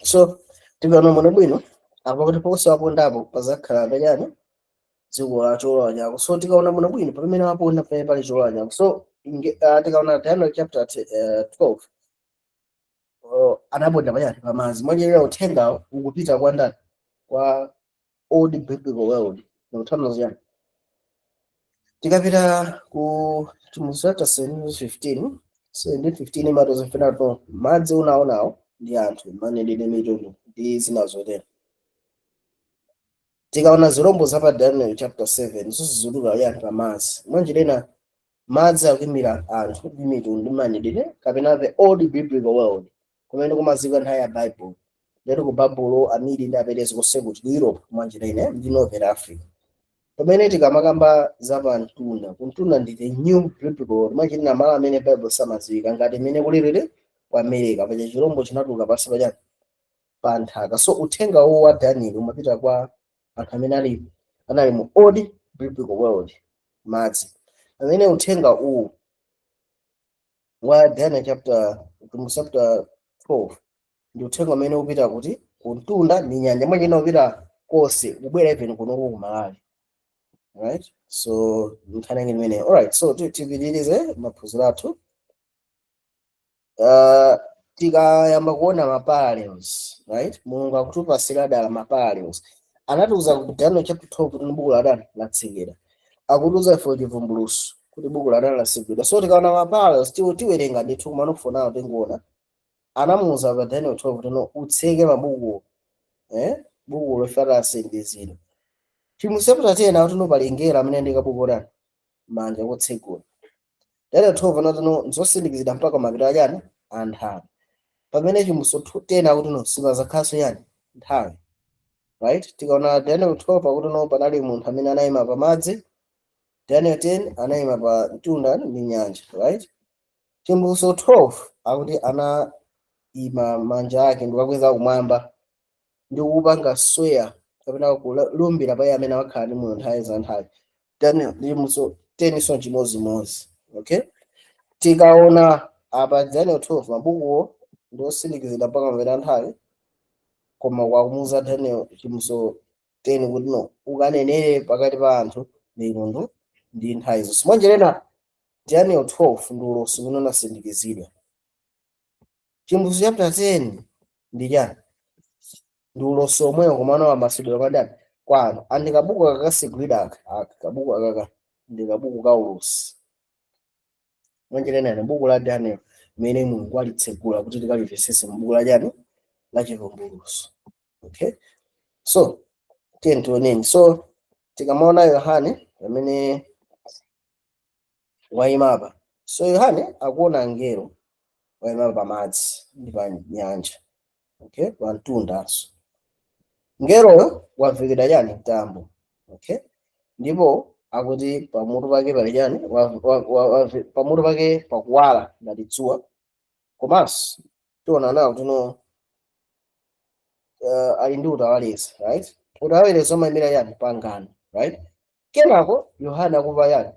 So tikaona muno bwino apo kuti ponse wapondapo pazakhala pachani dziko la cholowa chako. So tikaona muno bwino pamene waponda pali cholowa chako. So tikaona Daniel chapter 12 anaponda pachani pamazi. Mwanjerera uthenga ukupita kwa ndani kwa old biblical world notano yani. Tikapita ku chapter 15 imato zifuna to madzi unaonawo ndi anthu manenedwe mitundu ndi zina zotero. Tikaona zirombo za Daniel chapter 7 zozizuluka yani pamazi. Mwanjerera madzi akuyimira anthu ndi mitundu manenedwe kapena the old biblical world kumene kumazika nthawi ya Bible. Lero ku Babulo amiri ndi aperezi kusekuti ku Europe mwanjerera ndi Northern Africa. Pamene tikamakamba za pamtunda, kumtunda ndi the new biblical world mwanjerera malo amene Bible samadziwika ngati imene kulirire ku America paja chirombo chinatuluka pansi pachani pa nthaka. So uthenga wa Daniel umapita kwa anthu amene anali mu old biblical world madzi. Pamene uthenga wa Daniel chapter 12 ndi uthenga umene upita kuti kumtunda ndi nyanja mwanjerera upita kose kubwera even kunoko ku Malawi. Right? So mkhanenge nimene. Alright, so tipitirize maphunziro athu. Tikayamba kuona ma-parallels, right? Mulungu akutipasira dala ma-parallels. Anatiuza kuti Daniel chapter 12 kuti buku la Daniel latsekera. Akutiuza ife chivumbuluso kuti buku la Daniel latsekera. So tikaona ma-parallels tiwerenga ndithu kumano kufonawo tinguona. Anamuuza pa Daniel 12 kuti no utseke mabuku, buku lofata asendezero. Timusepta tena kuti no palengera amene ndika buku la manja kutsegula. Daniel 12 anatono nzosindikizira mpaka mapita ajani anthawi. Pamene chimusotena kuti no sipazakhaso yani nthawi. Right? Tikaona Daniel 12 akuti no panali munthu amene anayima pamadzi. Daniel 10 anayima pa mtunda ndi nyanja, right? Chimbuluso 12 akuti anayima manja ake ndikakweza kumwamba ndi kupanga swear kapena kulumbira pa amene wakhala ndi moyo nthawi za nthawi. Daniel chimbuluso 10 so chimozimozi. Okay? Tikaona apa Daniel 12 mabukuwo ndosindikizira mpaka mapita nthawi. Koma wakumuza Daniel chimbuluso 10 kuti no ukanenere pakati pa anthu milungu ndi nthawi zonse. Mwanjerena Daniel 12 ndi ulosi umene unasindikizidwa. Chimbuluso chapter 10 ndi chani? Ndi ulosi omweyo komano wamasulidwa padani kwa anthu. Andi kabuku akakasigwira kabuku akaka ndi kabuku ka ulosi. Mwanjerena ni buku la Daniel mene Mulungu alitsegula kuti tikalipesese m'buku la chani la chivumbuluso. Okay? So tioneni. So tikamaona Yohane amene wayima apa. So Yohane akuona angelo wayima pamadzi ndi pa nyanja. Okay? Pa mtundaso. Ngeroyo wavekedwa chani mtambo. Okay? Ndipo akuti pamutu pake pali chani pamutu pake pakuwala ngati dzuwa. Komanso tiona nawo tuno ali ndi utawaleza, right? Utawaleza umayimira yani pangano, right? Kenako Yohane akupa yani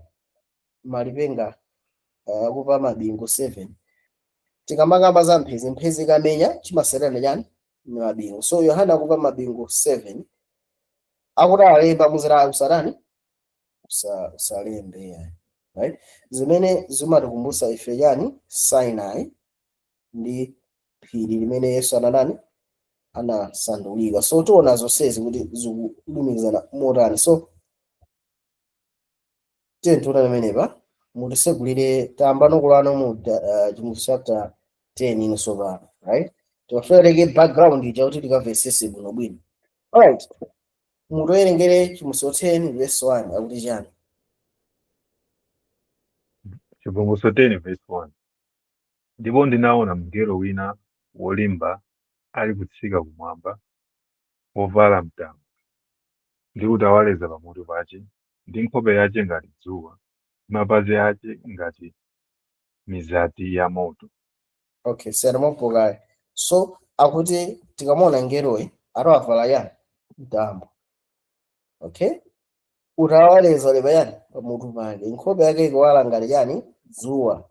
malipenga akupa mabingu 7. Tikamakamba za mphezi kamenya chimaserana yani mabingu. So Yohane akupa mabingu 7. Akuti alemba muzira usarani usalembe yani, right? Zimene zimatikumbutsa ife yani Sinai ndi phiri limene Yesu anasandulika. So tiona zonsezi kuti zikulumikizana motani. So tiona pamenepa mutisegulire tamba nokulano mu chimbuluso chapter 10 inso pano, right? Tiwafereke background ija kuti tikavesese bwinobwino. Alright, mutowerengere chimbuluso 10 verse 1 akuti chani? Chivumbuluso 10 verse 1. Ndipo ndinaona mngelo wina wolimba ali kutsika kumwamba wovala mtambo ndi utawaleza pamutu pace ndi nkhope yace ngati dzuwa mapazi ace ngati mizati ya moto. Okay, seramopoka. So akuti tikamona ngeroyi atawavala yani mtambo. Okay? Utawaleza leba yani pamutu pake. Nkhope yake ikuwala ngati yani dzuwa.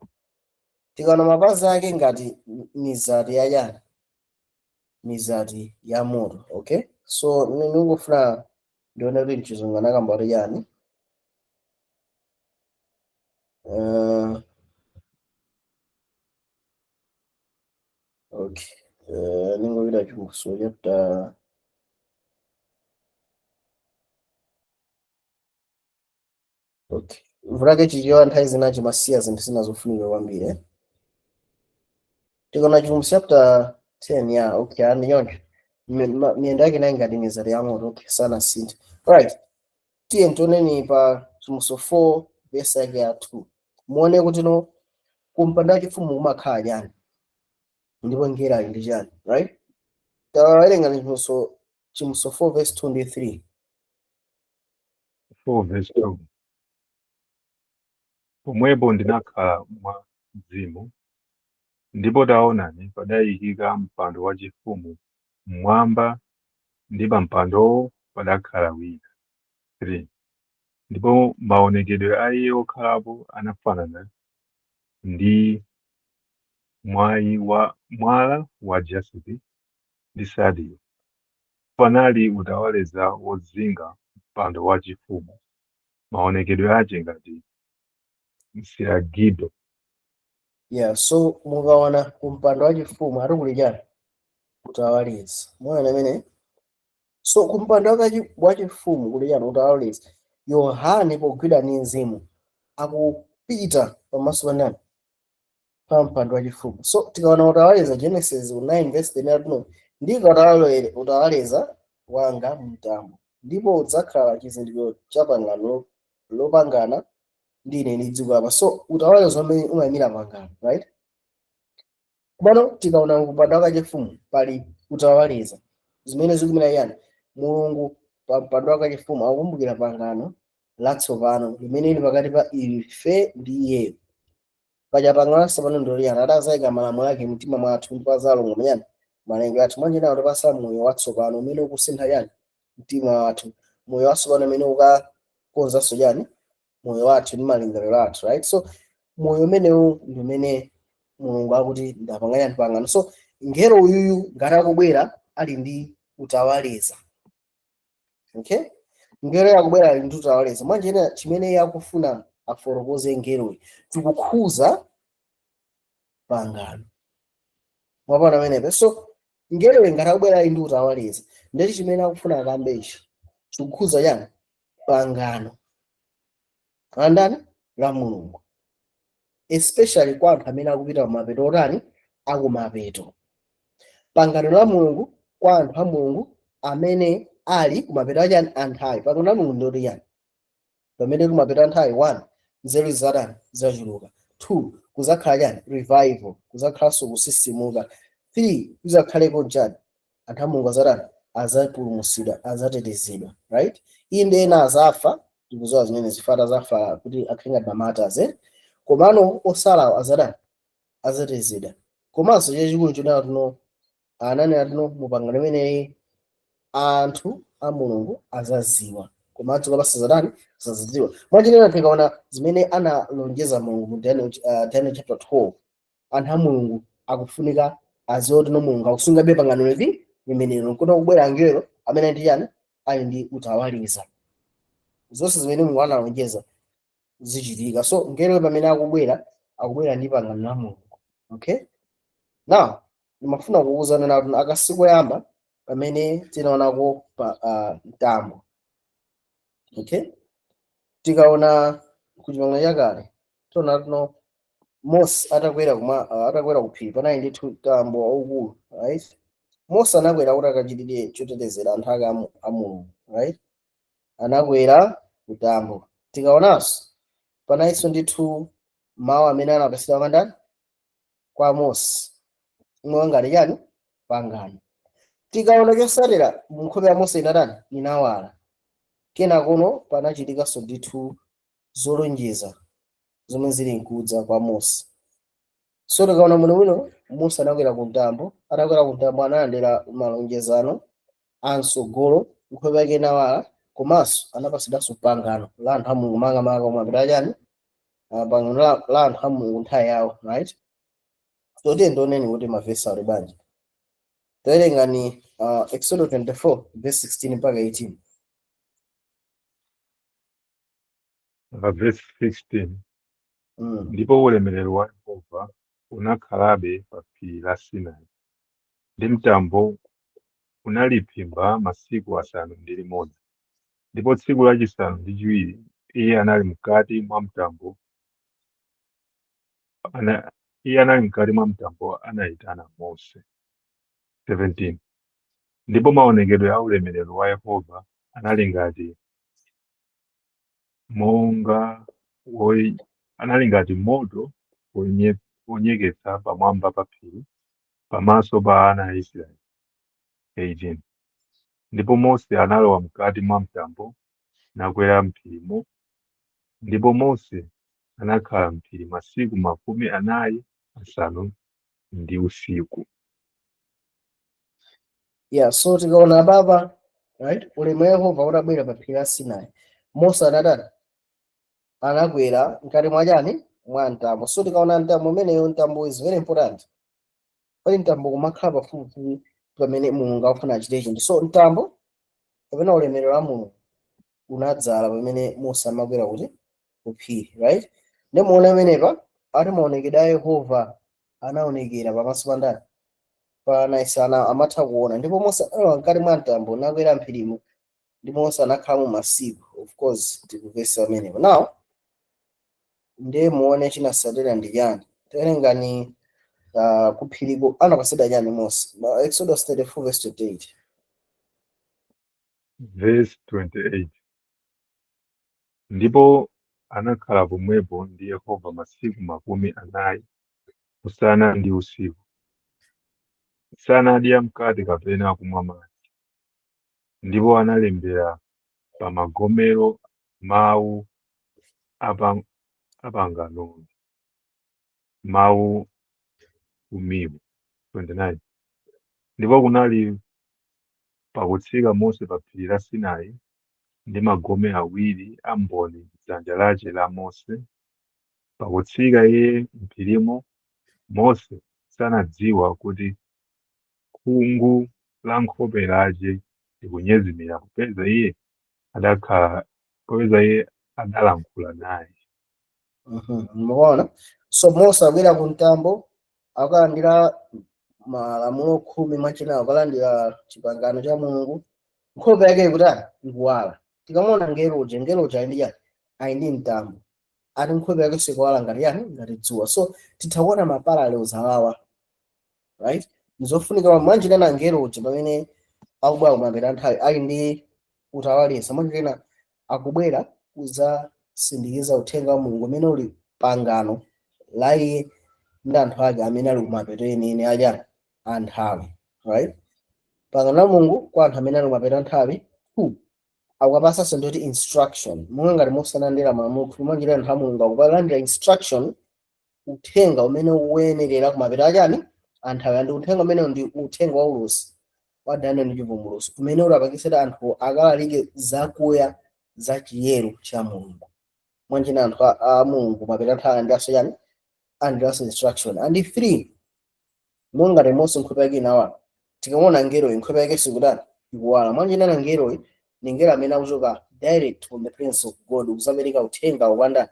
Tikaona mapazi ake ngati mizati ya yani mizati ya moto. Okay? So ningofuna ndione kuti chizungana kambari yani. Okay. Ningopita chimbuluso chapter okay. Vulake chichiwa nthawi zinachi masiya zinthu zinazofunika kwambiri. Tikaona chimbuluso chapter 10 ya okay ani yonke. Miyenda yake nayo ngati mizati ya moto. Okay, sana sinthu. Alright. Tiye ntoneni pa chimbuluso 4 verse yake ya 2. Muone kuti no kumpanda chifumu umakhala yani. Ndipo ngera ndi chani, right? Tawerenga chimbuluso 4 verse 23. 4 verse 2. Pomwepo ndinakhala mwa mzimu ndipo taonani padayikika mpando wachifumu mmwamba ndi pa mpandowo padakhala wina. 3. Ndipo maonekedwe a iye okhalapo anafanana ndi mwala wa jasipi ndi sadiyo panali utawaleza wozinga mpando wachifumu, maonekedwe ache ngati msiragido. Yeah, so mukaona kumpando wachifumu ari kulechani utawaleza mwana amene. So kumpando wachifumu kulechani utawaleza, Yohane pogwidwa ndi mzimu akupita pamaso pandani pa mpando wachifumu. So tikaona utawaleza Genesis 9 verse 10 ndiko utawaleza wanga mtambo, ndipo udzakhala chizindikiro cha pangano lopangana ndi ine ndi dziko lapansi. So utawaleza umene umayimira pangano, right? Komano tikaona kumpando wachifumu pali utawaleza zimene zikumira yani Mulungu pa mpando wachifumu akukumbukira pangano latsopano limene lili pakati pa ife ndi iye. Paja pangano latsopano ndilo liyani atazayika malamulo ake mtima mwathu ndipo azalonga manyani malengo athu manje nawo tipasa moyo watsopano umene ukusintha yani mtima wathu, moyo watsopano umene ukakonzanso yani moyo wathu ndi malingaliro athu, right? So moyo umenewu ndi umene Mulungu akuti ndapanga yani pangano. So ngelo uyuyu ngati akubwera ali ndi utawaleza, okay? Ngelo yakubwera ali ndi utawaleza manje ena chimene yakufuna aforokoze ngeloyi tikukhuza pangano mwapana pamenepo. So ngeloyi ngati akubwera ali ndi utawaleza ndeti chimene akufuna akambechi tikukhuza yani pangano andani la Mulungu, especially kwa anthu amene akupita kumapeto otani akumapeto. Pangano la Mulungu kwa anthu a Mulungu amene ali kumapeto achani anthawi. Pangano la Mulungu ndoti yani pamene kumapeto anthawi 1 nzeru zatani zachuluka, 2 kuzakhala chani revival, kuzakhalanso kusisimuka, 3 kuzakhaleko chani anthu a Mulungu azatani azapulumutsidwa azatetezedwa, right? Inde ena azafa tikuzowa zimene zifata zafa kuti akhenga damataze, komano osalawo azatani azatetezedwa. Komanso chachikulu chodala tuno anani atuno mupangano imeneyi anthu a Mulungu azaziwa komanso kapasa zatani zazidziwa. Mwachinena tikaona zimene analonjeza Mulungu mu Daniel chapter 12 anthu a Mulungu akufunika aziwa kuti Mulungu akusungabe pangano livi limenelo kuti kubwera angelo amene ndi yani ali ndi utawaleza. Zonse zimene Mulungu analonjeza zichitika. So ngelo pamene akubwera ndi pangano la Mulungu, okay? Now ndimafuna kukuwuzana nawo akasiku yamba pamene tinaonako pa mtambo, okay? Tikaona kuchipangano chakale tiona tuno Mose atakwera kuphiri panali ndi mtambo waukulu, right? Mose anakwera kuti akachitire chotetezera anthu ake a Mulungu, right? Anakwera mtambo. Tikaonanso panalinso ndithu mawu amene anapatsidwa kwandani kwa Mose imwe ngati yani pangano. Tikaona chosatira nkhope ya Mose inatani inawala, kenakono panachitikanso ndithu zolonjeza zomwe zili nkudza kwa Mose. So tikaona muno Mose anakwera ku mtambo, analandira malonjezano amsogolo, nkhope yake inawala, komanso anapatsidwanso pangano la anthu a Mulungu makamaka kumapita chani pangano la anthu a Mulungu nthawi yawo, right? So tiye ndioneni kuti mavesi ali bwanji. Tawerengani Exodus 24 verse 16 mpaka 18. Verse 16. Ndipo ulemerero wa Yehova unakhalabe pa phiri la Sinai, ndi mtambo unaliphimba masiku 6 ndipo tsiku lachisanu ndi chiwiri iye anali mkati mwa mtambo anayitana Mose. 17. Ndipo maonekedwe a ulemerero wa Yehova anali ngati moto wonyeketsa pamwamba pa phiri pamaso pa ana a Israeli. 18. Ndipo Mose analowa mkati mwa mtambo nakwera m'phirimo, ndipo Mose anakhala m'phiri masiku 40 Yeah, so tikaona baba, right? Ulemerero wa Yehova unabwera pa phiri la Sinai. Mose anakwera mkati mwa chani mwa mtambo. So tikaona mtambo umeneyo, mtambo is very important. Pali mtambo kumakhala pafupi pamene Mulungu akufuna achite chinthu. So mtambo kapena ulemerero wa Mulungu unadzala pamene Mose amakwera kuti kuphiri, right? Ndimuona amenepa ati maonekedwe a Yehova anaonekera pamaso pa ndani pa anaisana amatha kuona, ndipo Mose mkati mwa mtambo nakwera mphirimo ndipo Mose anakhala mu masiku. Of course tikuvesi amenepo. Now ndiye muone chinasatira ndi chani, tawerengani kuphiriko anakasida chani Mose. Exodus 34 verse 28. Verse 28. Ndipo anakhala pomwepo ndi Yehova masiku 40 usana ndi usiku, sanadya mkate kapena kumwa madzi. Ndipo analembera pa magomero mawu apangano, mawu kumibu. 29. Ndipo kunali pakutsika Mose pa phiri la Sinai ndi magome awiri a mboni m'dzanja lace la Mose. Pakutsika iye m'phirimo, Mose sanadziwa kuti khungu la nkhope lace likunyezimira popeza iye adalankhula naye. Muona? So Mose akwera ku mtambo akalandira malamulo 10 mwachinayi, akalandira chipangano cha Mulungu, nkhope yake ikutani ikuwala. Tikamona ngeroje ali ndi mtambo ati nkhope yake sikuwala ngati yani ngati dzuwa. So titaona maparallels awawa, right? Nzofunika mwanjinena ngeroje pamene akubwera kumapeta nthawi ali ndi utawaleza, mwanjinena akubwera kuzasindikiza uthenga wa Mulungu umene uli pangano la iye ndi anthu ake amene ali kumapeto enieni aja anthawi, right? Pangano la Mulungu kwa anthu amene ali kumapeto nthawi akupasa sendoti instruction. Monga ngati Mose analandira malamulo kuti mwanjira anthu a Mulungu akupalandira instruction, uthenga umene uyenerera kumapeto achani anthawi, ndi uthenga umene ndi uthenga wa ulosi wa Daniel ndi chivumbulutso umene ulapakisira anthu akalalike zakuya za chiyero cha Mulungu. Mwanjira anthu a Mulungu kumapeto nthawi andiaso chani andiaso instruction. And 3, monga ngati Mose nkhope yake inawa, tikaona ngero nkhope yake sikutani ikuwala. Mwanjira ngero ni ngelo amene akuchoka direct from the presence of God kuzapereka uthenga wopanda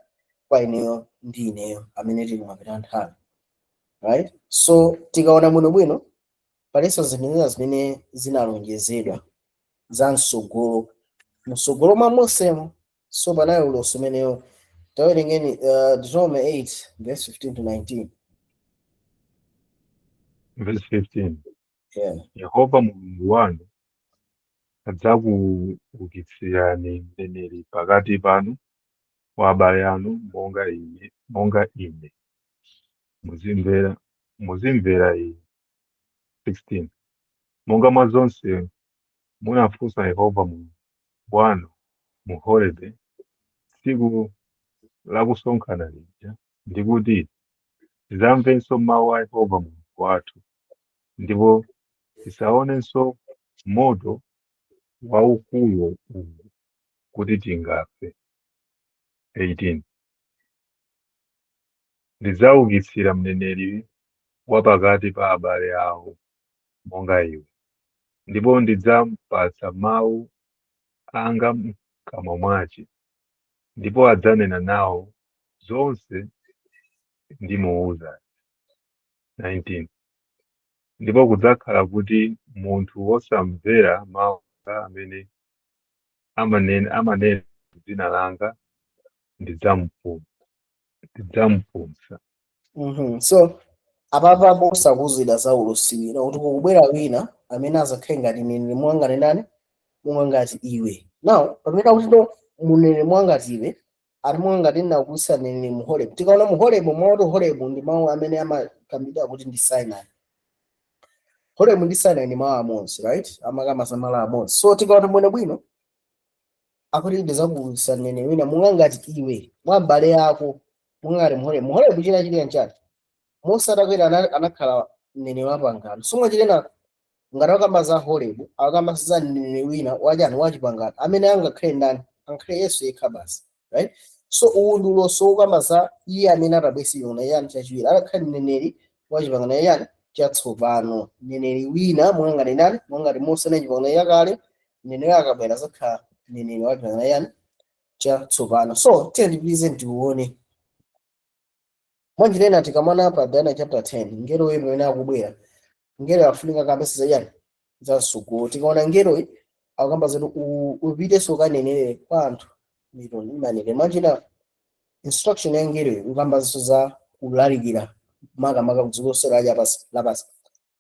kwa ineyo ndi ineyo amene tili kumapeto nthawi, right? So tikaona bwinobwino palinso zinthu zimene zinalonjezedwa za msogolo mwa Mosemo. So panayo ulosi umeneyo tawerengeni Deuteronomy 8 verse 15 to 19. Verse 15. Yeah. Yehova Mulungu wanu adzakuukitsirani mneneri pakati panu wa abale anu monga ine. Muzimvera iyi. 16. Monga mwa zonse munafunsa Yehova Mulungu wanu mu Horebe tsiku la kusonkhana lija, ndikuti tidzamvenso mawu a Yehova Mulungu wathu, ndipo tisaonenso moto waukulu uwu kuti tingafe. 18. Ndidzaukitsira mneneri wa pakati pa abale awo monga iwe, ndipo ndidzampatsa mawu anga m'kamwa mwace, ndipo adzanena nawo zonse ndimuwuza. 19. Ndipo kudzakhala kuti munthu wosamvera mawu amene amanena dzina langa ndidzamupunsa. So apapa Mose akuzida za ulosi kuti kukubwera wina amene azakhala ngati mneneri mwangati ndani mwangati iwe. Now pamene akuti muneneri mwangati iwe ali mwangati nakusa mneneri mu Horebe. Tikaona mu Horebe mwaoti Horebe ndi mawu amene amakambidwa kuti ndi Sinai. Horebe ndi Sinai ndi mawu a Mose, right? Amakamba samala a Mose. So tikaona bwino akuti ndizakusa mneneri wina mwangati iwe mwa abale ako mwangati mu Horebe. Mu Horebe china chili nchati Mose atakwera anakhala mneneri wa pangano. So mwachitena ngati akamba za Horebe akamba za mneneri wina wachani wachipangano amene angakhale ndani angakhale Yesu yekha basi, right? So uwu ndi ulosi wokamba za iye amene atabwera yona yani chachiwiri akakhala mneneri wachipangano yani chatsopano. Mneneri wina monga ngati ndani, monga ngati Mose ndi chipangano chakale, mneneri akabwera azakhala mneneri wa chipangano yani chatsopano. So tiyeni tione mwanjira ina tikamana pa Daniel chapter 10, ngelo uyu mwene akubwera, ngelo afunika kambesa yani za msogolo. Tikaona ngelo akamba zetu upite sokanenere kwa anthu miloni imanere. Mwanjira instruction ya ngelo ukamba za kulalikira makamaka kudzikosera lapasi.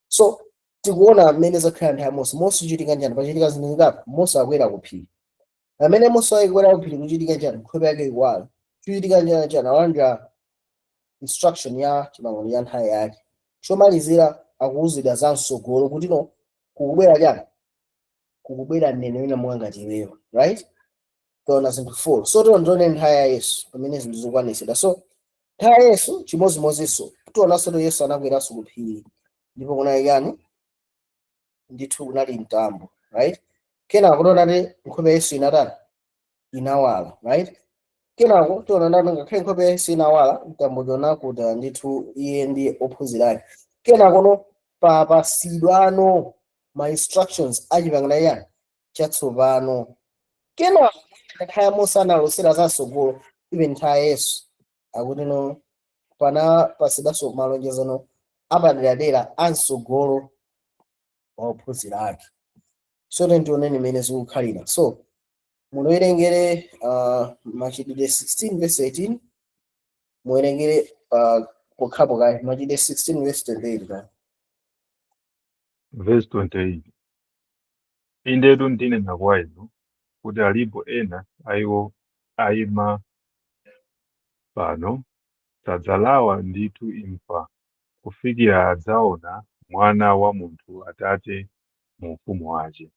So tikuona mmene zakhala nthawi Mose. Mose kuchitika njani? Pachitika zinthu ngapi? Mose akwera ku phiri. Amene Mose akwera ku phiri kuchitika njani? Nkhope yake iwala. Kuchitika njani? Awanja instruction ya chipangano ya nthawi yake. Chomalizira akuwuzidwa za msogolo kuti no kukubwera chani? Kukubwera mneneri wina monga ngati iweyo, right? Tona zinthu 4. So tione nthawi ya Yesu pamene zinthu zikwanitsidwa. So nthawi ya Yesu chimodzimodzinso tionanso Yesu anakweranso ku phiri, ndipo kunali yani ndithu kunali mtambo, right? Kenako tionati nkhope ya Yesu inawala, right? Kenako tiona ngakhale nkhope ya Yesu inawala, mtambo tionakuti ndithu iye ndi ophunzira ake. Kenako papasidwano ma instructions achipangano yani chatsopano. Kenako nthawi ya Mose analosera za msogolo, even nthawi ya Yesu akuti no pasidwanso malonjezano apaderadera a msogolo wa ophunzira ake. So tioneni mmene zikukhalira. So munowerengere Machitidwe 16 verse 18, muwerengere kukhapo kaye Machitidwe 16 verse 28 kaye. Verse 28. Indetu ndinena kwa inu kuti alipo ena aiwo ayima pano sadzalawa ndithu imfa kufikira adzaona Mwana wa Munthu Atate mu ufumu wake.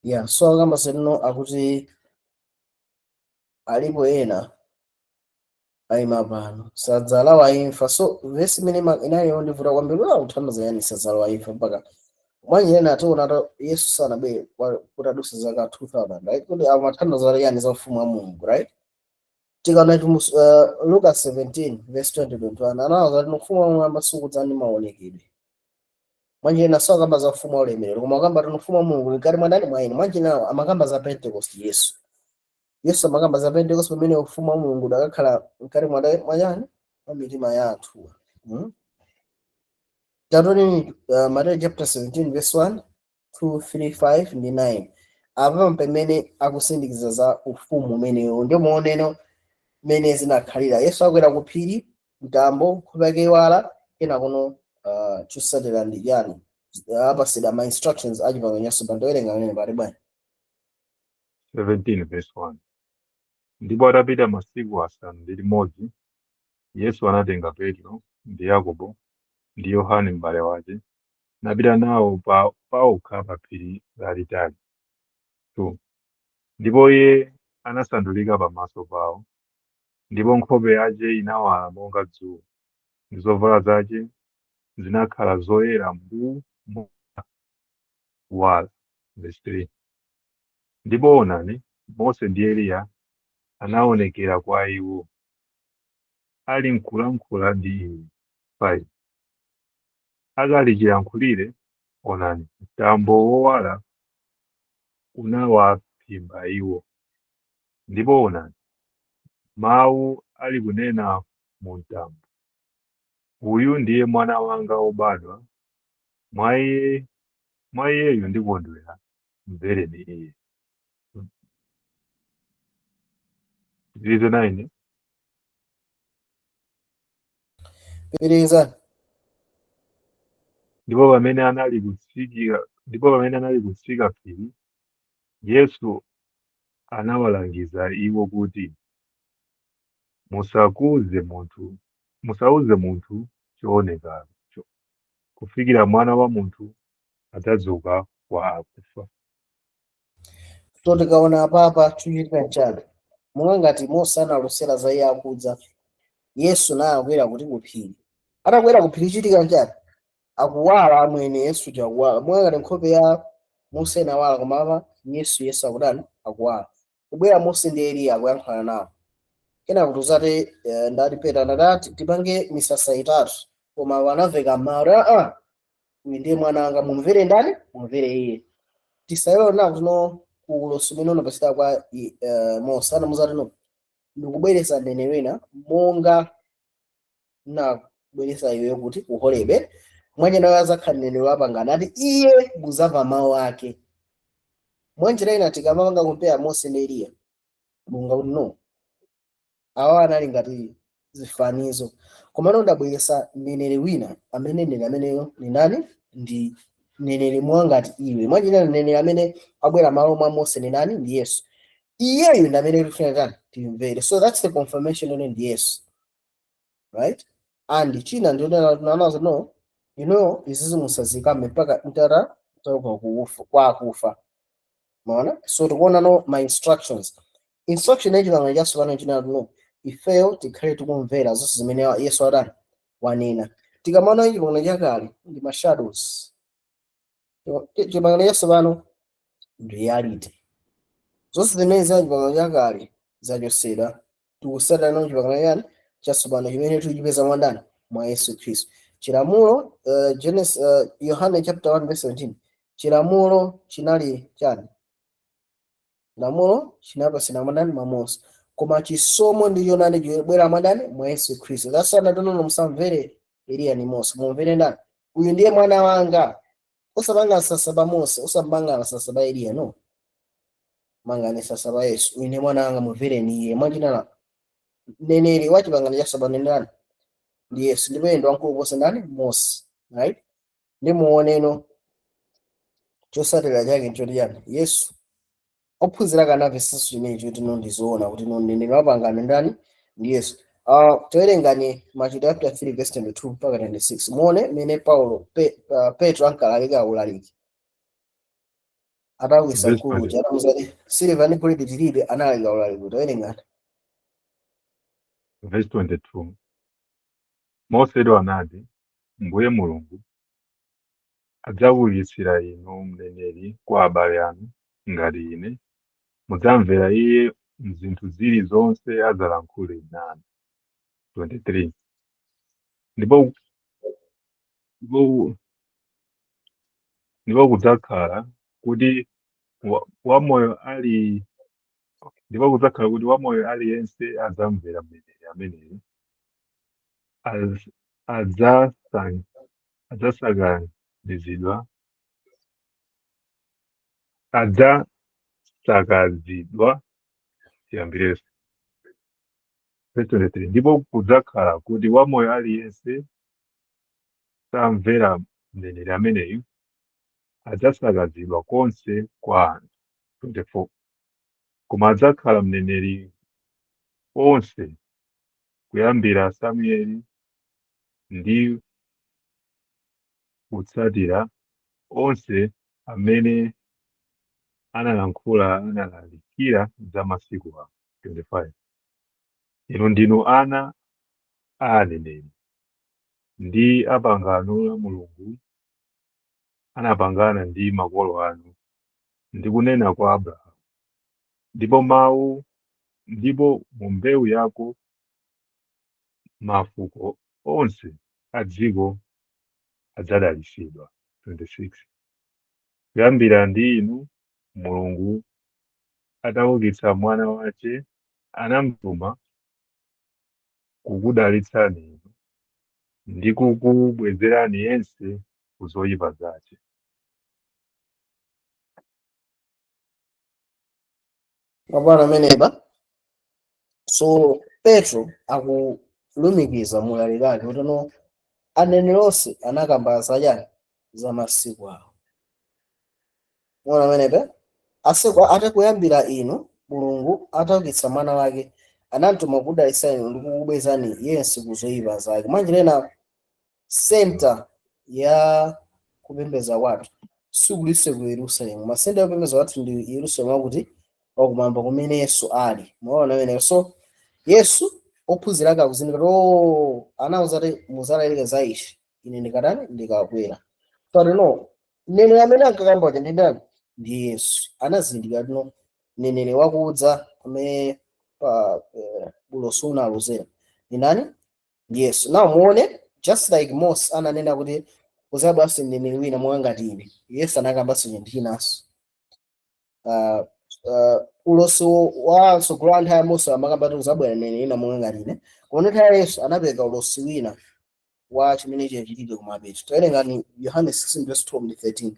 Yeah, so akamba zeno akuti alipo ena ayima pano sadzalawa imfa. So verse imene inayo ndivuta kwambiri uthandiza yani sadzalawa imfa mpaka mwanjira ationa Yesu sanabwere kuti adutse zaka 2000, right? Kuti amathandiza yani za ufumu wa Mulungu, right? Tikaona Luka 17 verse 20-21 anawaza kuti ufumu wa Mulungu sukudza ndi maonekedwe. Mwanjira so akamba za ufumu wa ulemerero, koma akamba kuti ufumu wa Mulungu ngati mwandani mwa inu. Mwanjira amakamba za Pentecost. Yesu amakamba za Pentecost pamene ufumu wa Mulungu udakakhala ngati mwandani mwa mitima ya anthu. Tatoni Matthew chapter 17 verse 1, 2, 3, 5 ndi 9. Apa pamene akusindikiza za ufumu umenewo ndio muoneno mmene zinakhalira. Yesu akwera ku phiri, mtambo, nkhope yake iwala, kenako chosatira ndi yani apasidwa ma instructions achipangano chatsopano. Towerenga pamene pali bwanji. 17 verse 1. Ndipo atapita masiku asanu ndi limodzi, Yesu anatenga Petro ndi Yakobo ndi Yohane m'bale wake, napita nawo pawokha pa phiri lalitali. 2. Ndipo iye anasandulika pamaso pawo, ndipo nkhope yake inawala monga dzuwa, ndi zovala zake zinakhala zoyera mbuu wala. Verse 3. Ndipo onani, Mose ndi Eliya anaonekera kwa iwo, ali mkulankhula ndi iwo. 5. Akali chiyankhulire, onani, mtambo wowala unawaphimba iwo. Ndipo onani, mawu ali kunena mu mtambo, uyu ndiye mwana wanga wobadwa, mwa iyeyu ndikondwera, mvereni iye. Verse 9. Piriza. Ndipo pamene anali kutsika phiri, Yesu anawalangiza iwo kuti musauze munthu choonekacho kufikira Mwana wa Munthu atadzuka kwa akufa. So tikaona apapa tuchitika chani monga ngati Mose analosera za iye akudza, Yesu naye akwera kuti ku phiri. Atakwera ku phiri chitika chani? Akuwala amwene Yesu chakuwala. Monga ngati nkhope ya Mose inawala, koma apa Yesu akudani akuwala. Kubwera Mose ndi Eliya akuyankhula nawo. Kenako tuzati ndati Petro anati tipange misasa itatu koma wanaveka mara uyu ndiye mwana wanga, mumvere ndani? Mumvere iye. Tisayelo na kuno kulosumino no pasita kwa Mose anamuza tino ndikubweresa mneneri wina monga na kubweresa iwe kuti uholebe mwenye nawe azakhala mneneri wapangano ati iye muzamva mawu ake. Mwenjira ina tikamanga kumpea Mose ndi Eliya munga kuti no awa anali ngati zifanizo, koma ndabweresa mneneri wina amene ameneyo ni nani? Ndi mneneri mwangati iwe. Mwenjira mneneri amene abwera malo mwa Mose ni nani? Ndi Yesu. Iyeyo ndi amene tikufuna timvere. So that's the confirmation on ndi Yesu, right? And china ndio nazo no, you know, izizi musazikame mpaka mtara kwa kufa. Maona? So tukuona no my instructions. Instruction eji vanga jasu wana njina no. Ifeo tikare tukumvera zosi zimene Yesu adani wanena. Tikamana eji vanga jakali ndi ma shadows. Tikimana Yesu vano reality. Zosi zimene zaji vanga jakali za Joseda. Tukusada no jivanga yani jasu vano jimene tujipeza mwandani mwa Yesu Kristo. Chilamulo Genesis Yohane chapter 1 verse 17. Chilamulo chinali chani? Chilamulo chinapa sina mwandani mwa Mose. Koma chisomo ndiyo nani jibwera mwandani mwa Yesu Kristo. That's why ndono musamvere Eliya ni Mose. Mumvere ndani. Uyu ndiye mwana wanga. Usabanga sasaba Mose, usabanga sasaba Eliya no. Manga ni sasaba Yesu. Uyu ndiye mwana wanga mumvere ni iye. Mwajina na neneri wachibanga ni jasaba ndani. Yes, ndibe ndo ankulu bose ndani Mose, right? Ndi muoneno chosatira chake nchoti yani Yesu ophunzira kana verses zimene choti ndizoona kuti nonene mapangano ndani ndi Yesu. Toerengani Machitidwe chapter 3 verse 22 mpaka 26. Muone mene Paulo Petro ankalalika ulaliki. Atawisa mkulu cha muzali silver ni bulidi tilibe analika ulaliki. Toerengani verse 22. Mose ndo anati Mbuye Mulungu adzawulitsira inu mneneri kwa abale anu ngati ine, mudzamvera iye mzinthu zili zonse adzalankhule nanu. 23. Ndipo kudzakhala kuti wamoyo aliyense adzamvera mneneri ameneyo adzasakazidwa tiyambireso. 23. Ndipo kudzakhala kuti wamoyo aliyense samvera mneneri ameneyu adzasakazidwa konse kwa anthu. 24. Koma adzakhala mneneri onse kuyambira Samueli ndi kutsatira onse amene analalikira za masiku awo. 25. Inu ndinu ana a aneneri ndi apangano la Mulungu anapangana ndi makolo anu ndi kunena kwa Abrahamu. Ndipo mu mbewu yako mafuko onse a dziko adzadalitsidwa. 26. Kuyambira ndi inu Mulungu ataukitsa mwana wace anamtuma kukudalitsani inu ndi kukubwezerani yense kuzoyipa zace. mabwana meneba. So Petro akulumikiza mulalirani kuti no aneneri onse anakambaza yani za masiku awo. Mwana meneba asekwa atakuyambira inu Mulungu ataukitsa mwana wake anamtuma kukudalitsani inu ndi kukubwezerani yense kuzoyipa zake. Mwanjirena center ya kupembeza watu sikulise ku Yerusalemu. Masenta ya kupembeza watu ndi Yerusalemu kuti wakumamba kumene Yesu ali. Mwaona mene so Yesu ophunzira akakuzindikira anauza kuti muzalalika za ishi ine ndikatani ndikakwera. But no nene amene akakamba kuti ndindani ndi Yesu anazindikira no nene wakudza amene bulosuna aluzera ni nani? Yesu. Now muone just like Mose ananena kuti kuzabweranso mneneri wina monga ngati ine, Yesu anakambanso chinthu chinanso. Ulosi wa mtsogolo wa nthawi ya Mose amakamba kuti kuzabwera mneneri wina monga ngati ine, koma nthawi ya Yesu anapereka ulosi wina wa chimene chachitike kumapeto. Tawerengani Yohane 16:12-13.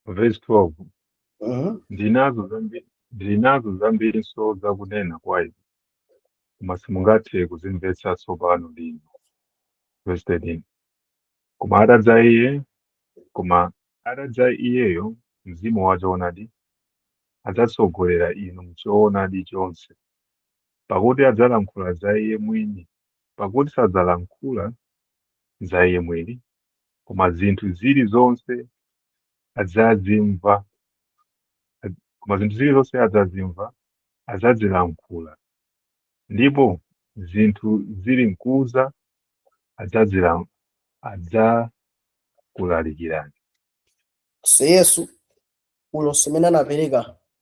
Verse 12. Mhm. Ndinazo zambiri zakunena kwa inu, koma simungathe kuzimvetsa tsopano lino. Verse 13. Koma atadza iyeyo, Mzimu wa choonadi, adzatsogolera inu m'choonadi chonse, pakuti adzalankhula za iye mwini, pakuti sadzalankhula za iye mwini, koma zinthu zilizonse adzazimva, adzazilankhula, ndipo zinthu zili mkuza adzakulalikirani. So Yesu ulosi umene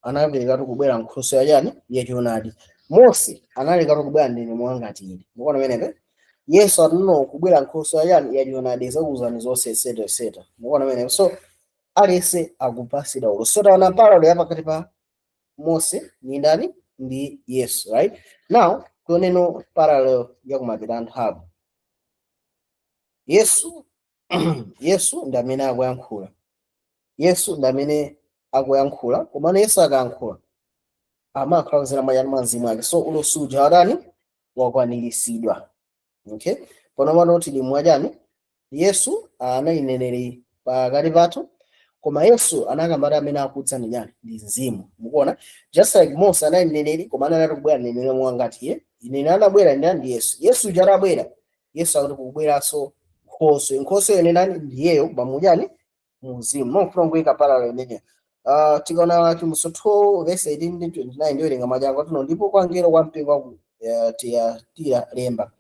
anaperekatu kubwera nkhoso yachani yachoonadi. Mose analekatu kubwera mneneri monga ngati ine. Mukuona pamenepe? Yesu atino kubwera nkhoso yachani yachoonadi zakuwuzani zonse etc. Mukuona pamenepe? So aliyense akupasidwa ulosi. So taona parallel yapakati pa Mose ndi ndani ndi Yesu, right? Now tioneno parallel yakumapeto nthawi. Yesu ndi amene akuyankhula. Yesu ndi amene akuyankhula, komano Yesu akayankhula amakhala kudzera mwa Mzimu wake. So ulosi uja watani wakwaniritsidwa. Okay? Pano kuti limwajani Yesu anali mneneri pakati pathu, koma Yesu anakamba amene akudza ndi nyani ndi Mzimu. Mukuona? Just like Mose anali mneneri, koma anali kubwera mneneri monga ngati iye. Ine anabwera ndi Yesu. Yesu uja atabwera, Yesu akuti kubweranso nkhoso yene nani ndiyeyo pamujani Mzimu. Mofuna kuika parallel imeneyo. Tikaona Timothy verse 18-29 ndio ilenga majango tuno, ndipo kwa ngelo wa mpingo tira lemba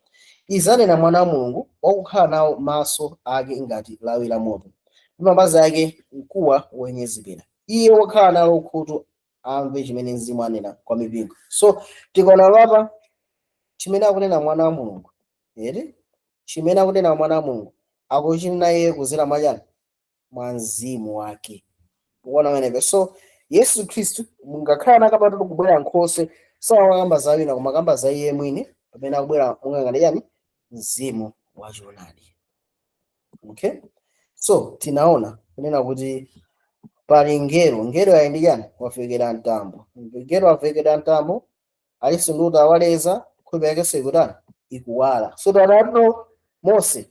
izanena mwana wa Mulungu wakukhala nawo maso ake ngati lawi la moto ndi mapazi ake mkuwa wenyezekera, iye wakhala nalo khutu amve chimene Mzimu anena kwa mipingo. So tikaona papa chimene akunena mwana wa Mulungu, chimene akunena mwana wa Mulungu akuchina iye kuzera majani mwa Mzimu wake. Mukuona pamenepo? So Yesu Khristu mungakhala nakapatu kubwera nkhoso sawakamba za wina koma kamba za iye mwini pamene akubwera monga ngati yani Mzimu wa choonadi. Okay? So tinaona kunena kuti pali ngelo ayi yani wavekera mtambo. Ngelo wavekera mtambo aliso nduta awaleza nkhope yake sekutani ikuwala. So tadano Mose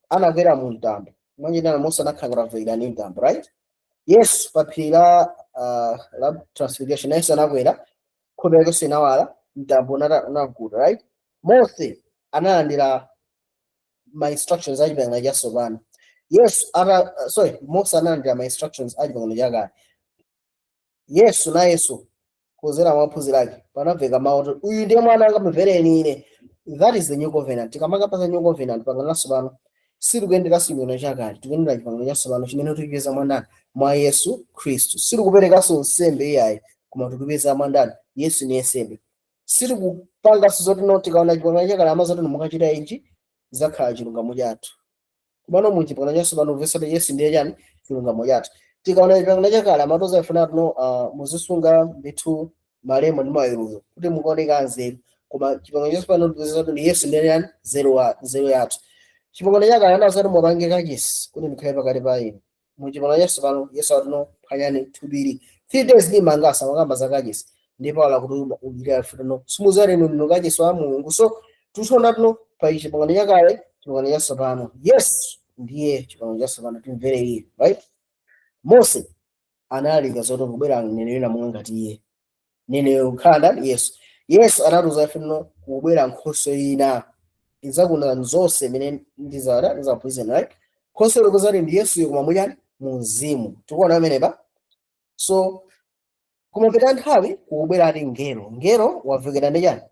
anakwera mu mtambo. Mwanjina Mose anakhala avekera ni mtambo, right? Yes, paphiri la transfiguration Yesu anakwera nkhope yake sinawala mtambo unaguda, right? Mose analandira my instructions ajibanga jasovana. Yes, Mose analandira my instructions ajibanga jagala. Yesu kuzera maphunziro ake panamveka mawu uyu ndiye mwana anga mvereni ine. That is the new covenant. Tikamaka new covenant pangana sobano siri kuendera simino chakale, tikuendera chipangano cha sobano chimene tikupeza mwandani mwa Yesu Khristu. Siri kuperekaso nsembe iyayi koma tikupeza mwandani Yesu ni nsembe. Siri kupanga sizoti no tikaona chipangano chakale amazoti mukachita ichi zakhala chilungamo chathu. Kumano mu chipangano cha sobano verse Yesu ndiye chani chilungamo chathu. Tikaona chipangano chakale amatoza ifuna tuno muzisunga ndithu malemo ndi maweruzo kuti mukoneka nzeru, koma chipangano cha sobano ndi Yesu ndiye chani zero yathu. Chipangano chakale anazoti mupange kachisi kuti ndikhale pakati pa inu. Mu chipangano cha sobano Yesu atuno phanyani thubiri 3 days ndi mangasa makamba za kachisi ndipo wala kuti ulira funo simuzare no kachisi wa Mulungu. So tushona tuno pa chipangano chakale chipangano cha sobano yes ndiye chipangano cha sobano timvere iye, right? Mose analinga zoto kubwera mneneri na monga ngati iye nene ukhala Yesu anatuza funo kubwera nkhoso ina izakuna nzonse mene ndizara prison, right? Nkhoso lokuzali ndi Yesu yekoma muyani mu Mzimu. Tikuona pamenepa. So kumapita nthawi kubwera ati ngelo wavekera ndi chani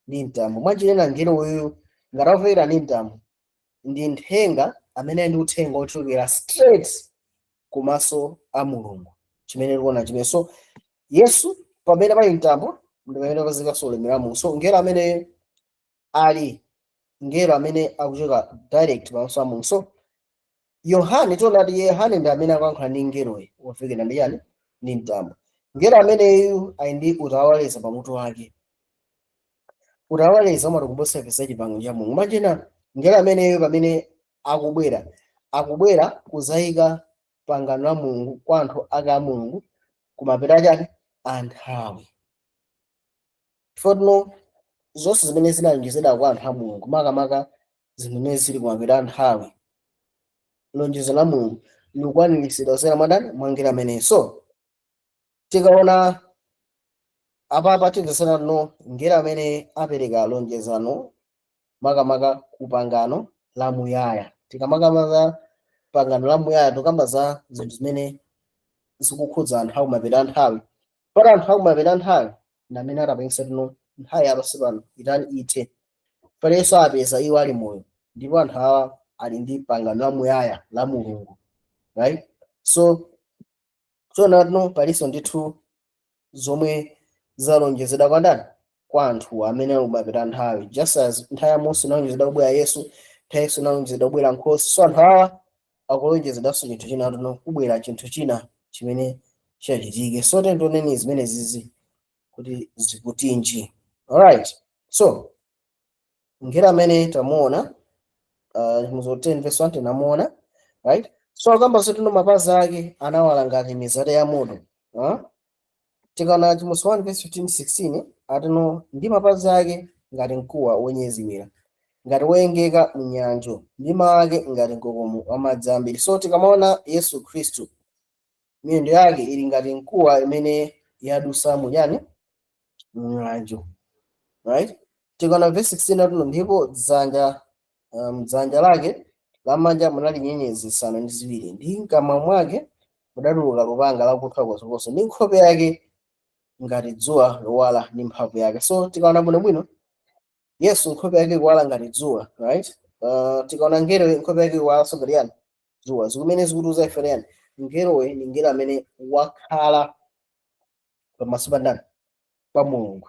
ndi mtambo. Mwachinena ngelo uyu ngaravekera ndi mtambo ndi nthenga amene ndi uthenga ochokera straight kumaso a Mulungu chimene tikuona chimene. So Yesu pamene pali mtambo ndi pamene pazika solemera Mulungu. So ngelo amene ali ngelo amene akuchoka direct pamaso pa Mulungu. So Yohane tionati Yohane ndi amene akuyankhula ndi ngeloyi wofikira ndi yani ndi mtambo. Ngelo ameneyu ali ndi utawaleza pamutu wake. Utawaleza umatikumbusa vesa chipangano cha Mulungu. Machina ngelo ameneyu pamene akubwera kuzayika pangano la Mulungu kwa anthu ake a Mulungu kumapita chake anthawi. Chifukwa zonse zimene zinalonjezedwa kwa anthu a Mulungu makamaka zimene zili kumapita anthawi, lonjezo la Mulungu likukwaniritsidwa zera mwadani mwa ngelo ameneyo. So tikaona apapa tikasana ngelo amene apereka lonjezano makamaka ku pangano la muyaya. Tikamakamba pangano la muyaya tikamba za zinthu zimene zikukhudza anthu akumapita anthawi. Pata anthu akumapita anthawi ndi amene atapangisa nthawi yapansi pano itani ithe. Palenso apeza iwo ali moyo ndipo anthu awa ali ndi pangano la muyaya la Mulungu, right? So palinso ndithu zomwe zalonjezedwa kwa ndani kwa anthu amene akumapita nthawi, just as nthawi ya Mose inalonjezedwa kubwera Yesu, nthawi Yesu inalonjezedwa kubwera Nkhosa. So anthu awa akulonjezedwanso chinthu china kubwera chinthu china chimene chachitike. So tioneni zimene zizi kuti zikutinji. Alright, so ngelo amene tamuona Chimozolo 10 verse 1 tinamuona, right? So akamba zotino mapazi ake anawala ngati mizati ya moto. Tikaona Chimozolo 1 verse 15-16 atino ndi mapazi ake ngati mkuwa wonyezimira, ngati woyengeka mnyanjo, ndi mawu ake ngati mkokomo wa madzi ambiri. So tikamaona Yesu Khristu miyendo yake ili ngati mkuwa imene yadusa munyani mnyanjo, right? Tikaona verse 16 atino ndipo dzanja lake lamanja munali nyenyezi zisanu ndi ziwiri, ndi mkamwa mwake mudatuluka lupanga lakupha konsekonse, ndi nkhope yake ngati dzuwa lowala ndi mphamvu yake. So tikaona bwinobwino Yesu nkhope yake kuwala ngati dzuwa, right? Tikaona ngelo nkhope yake kuwala ngati yani dzuwa, zikumene zikutuza ife yani ngelowe ni ngelo amene wakhala pamaso pa ndani pa Mulungu,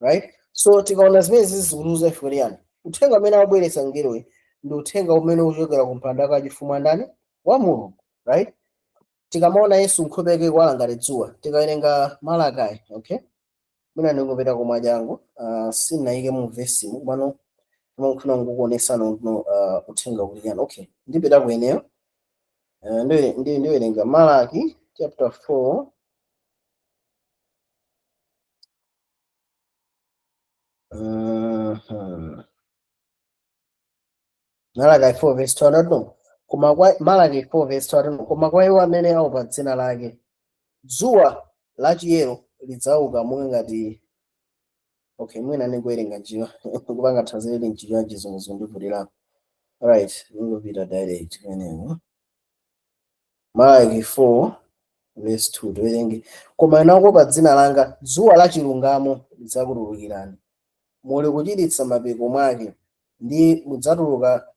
right? So tikaona zimene zikutuza ife yani uthenga amene wabweretsa ngelowe ndi uthenga umene uchokera ku mpando wachifumu ndani wa Mulungu, right? Tikamaona Yesu nkhope yake kuwala ngati dzuwa, tikawerenga Malakai, okay? Mwina ndingopita komwe jangu sinayike mu verse pano mukufuna ngukuonesana uthenga kuti yani. Okay, ndipita kweneyo ndiwerenga Malaki chapter 4 Malaki 4 verse 12 koma kwa Malaki 4 verse 12 koma kwa iwo amene aopa dzina lake dzuwa lachiyero lidzauka monga ngati. Okay, mwina ndikuwerenga njiwa kupanga translate njiwa chizungu ndivutirapo. Alright, ndingopita direct kweneyo Malaki 4 verse 2 tiwerenge koma inu opa dzina langa dzuwa la chilungamo lidzakutulukirani, muli kuchiritsa mapiko mwake, ndi mudzatuluka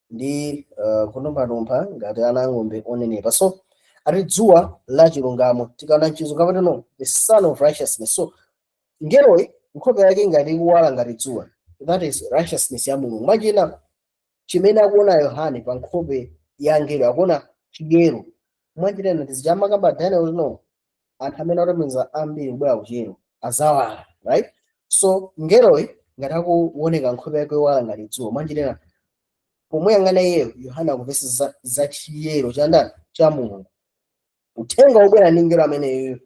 ndi kunumphanumpha ngati ana ang'ombe onenepa. So ati dzuwa la chilungamo tikaona chizungu kapatino the son of righteousness. So ngeloyi nkhope yake ngati kuwala ngati dzuwa, that is righteousness ya Mulungu. Mwachina chimene akuona Yohane pa nkhope ya ngelo akuona chigero. Mwachina ndizichamakamba Daniel no anthu amene atamiza ambiri kubwera kuchero azawala, right? So ngeloyi ngati akuoneka nkhope yake kuwala ngati dzuwa, mwachina pomuyang'ana iyeyo Yohane akupesa za chiyero cha ndani cha Mulungu. Uthenga ubwera ndi ngelo ameneyo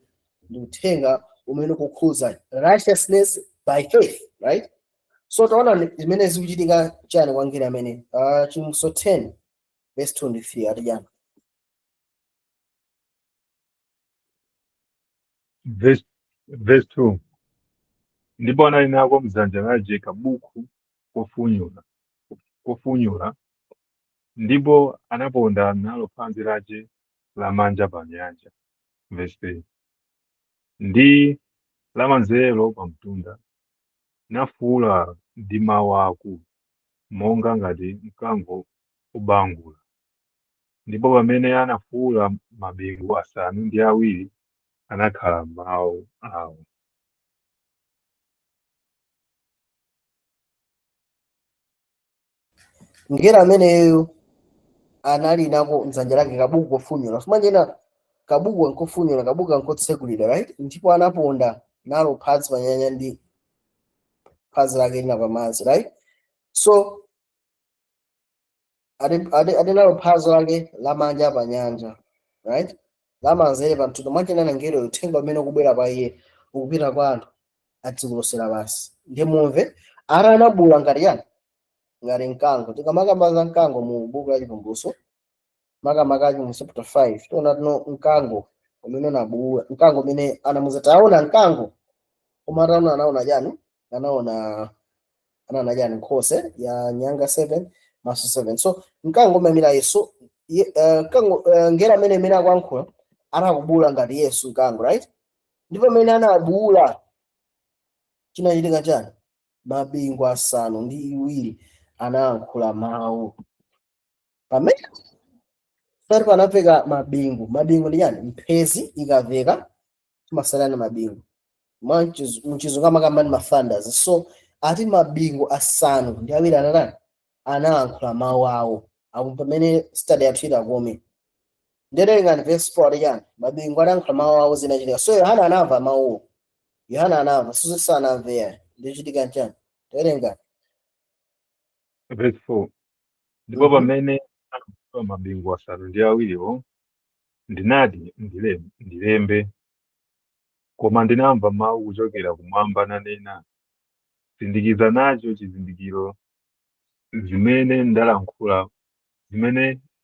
ndi uthenga umene ukukhudza righteousness by faith, right? So taona zimene zikuchitika chani kwa ngelo amene Chimozolo 10 verse 23 atijana verse 2 ndipo anali nako mdzanja laje kabuku kofunyula ndipo anaponda nalo phazi laje lamanja pa nyanja. Verse 3 ndi lamanzere pa mtunda, nafuwula ndi mawu akulu monga ngati mkango ubangula, ndipo pamene anafuwula mabingu asanu ndi awiri anakhala mawu awo. ngera ameneyo anali nako mdzanja lake kabuku kofunyula simanjena kabuku nkofunyula kabuku nkotsekulira right ndipo anaponda nalo phazi pa nyanja ndi phazi lake lina pamadzi right so ade nalo phazi lake lamanja pa nyanja right lamanzere pa mtundu mwanjena ngero uthenga umene ukubwera pa iye ukupita kwa anthu adzikulosera basi ndimumve ara anabula ngati yani ngati mkango tikamakamba mkango mu buku la Chivumbulutso makamaka mu chapter 5 tiona tino mkango umene unabula mkango umene anamuzataona mkango koma anaona jani anaona jani nkhosa ya nyanga 7 maso 7 so mkango umemira Yesu mkango ngera amene akwankhula anakubula ngati Yesu mkango right ndipo amene anabula chinachitika chani mabingu asanu ndi iwiri anayankhula mawu pamene pari panapfeka mabingu ndi yani mphezi ikaveka timasalana mabingu mchizungu amakamba ndi mathunders so ati mabingu asanu ndi awiri anayankhula mawu awo apo pamene study yathu itakome nderenga verse 4 yani mabingu anayankhula mawu awo zinachitika so Yohana anamva mawuwo Yohana anamva Susa anamveya ndichitika chani terenga verse 4 ndipo pamene anayankhula mabingu asanu ndi awiriwo ndinati ndilembe koma ndinamva mawu kuchokera kumwamba nanena sindikiza nacho chizindikiro zimene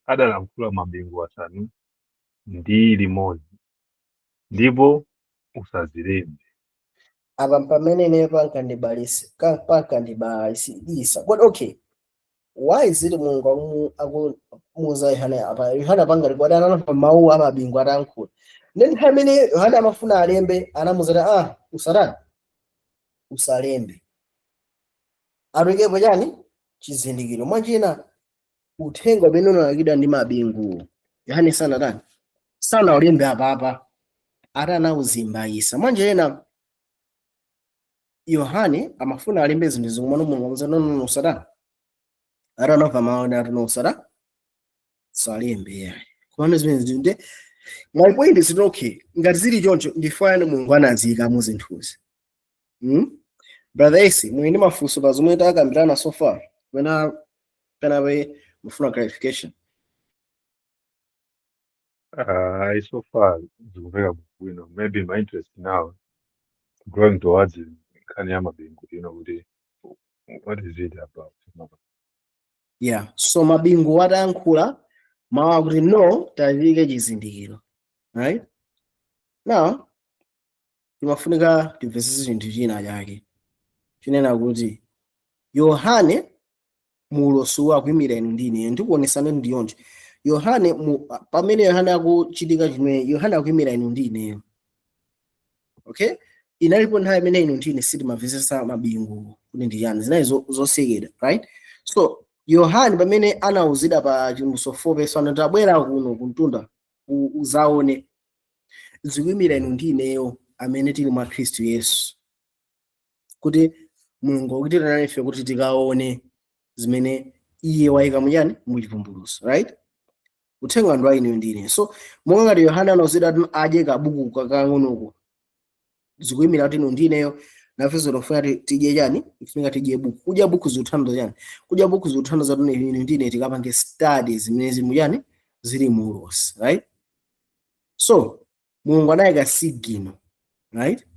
adalankhula mabingu asanu ndi limodzi ndipo usazilembe apa pamene ne pankandibalisisa but okay why is it Mulungu akumuza Yohana apa Yohana pangati kwadi anamva mawu amabingu atankhula then pamene Yohana amafuna alembe anamuzati usalembe atikepo chani chizindikiro mwanjina uthenga umene unalakidwa ndi mabingu Yohane sana ulembe apapa atanawuzimbayisa mwanjena Yohane amafuna alembe zinthu zing'ono Mulungu no usada atanamva mawu usada salembe kumene zimene zinde my point is okay ngati zili choncho ndifana Mulungu anazika mu zinthuzi brother Esi mwini mafunso pa zomwe takambirana so far when we mufuna clarification so far zikumveka bwino maybe my interest now growing towards nkhani ya mabingu kuti what is it about yeah so mabingu watankhula mawu akuti no tazike chizindikiro right now timafunika timvesese chinthu china chake chinena kuti Yohane mulosuwa akuyimira inu ndine ndikuonesana ndiyonje Yohane pamene Yohane akuchitika chimwe Yohane akuyimira inu ndineyo okay inalipo nthawi imene inu ndine sitimamvesesa mabingu kuti ndi yani zinayi zosekera right so Yohane pamene anauzida pa Chivumbulutso 4 verse 1 tabwera kuno kuntunda uzaone zikuyimira inu ndineyo amene tili mwa Khristu Yesu kuti Mulungu akutirana ife kuti tikaone zimene iye wayika muyani mu Chivumbulutso right uthenga ndo inu ndine so monga ngati Yohana anauzida adye kabuku kakang'onoko zikuyimira kuti inu ndineyo nafeso tofuna tidye chani ifunika tidye buku kudya buku zothandiza chani kudya buku zothandiza kuti inu ndine tikapange studies zimene zimuyani zili mu ulosi right so Mulungu anayika signal right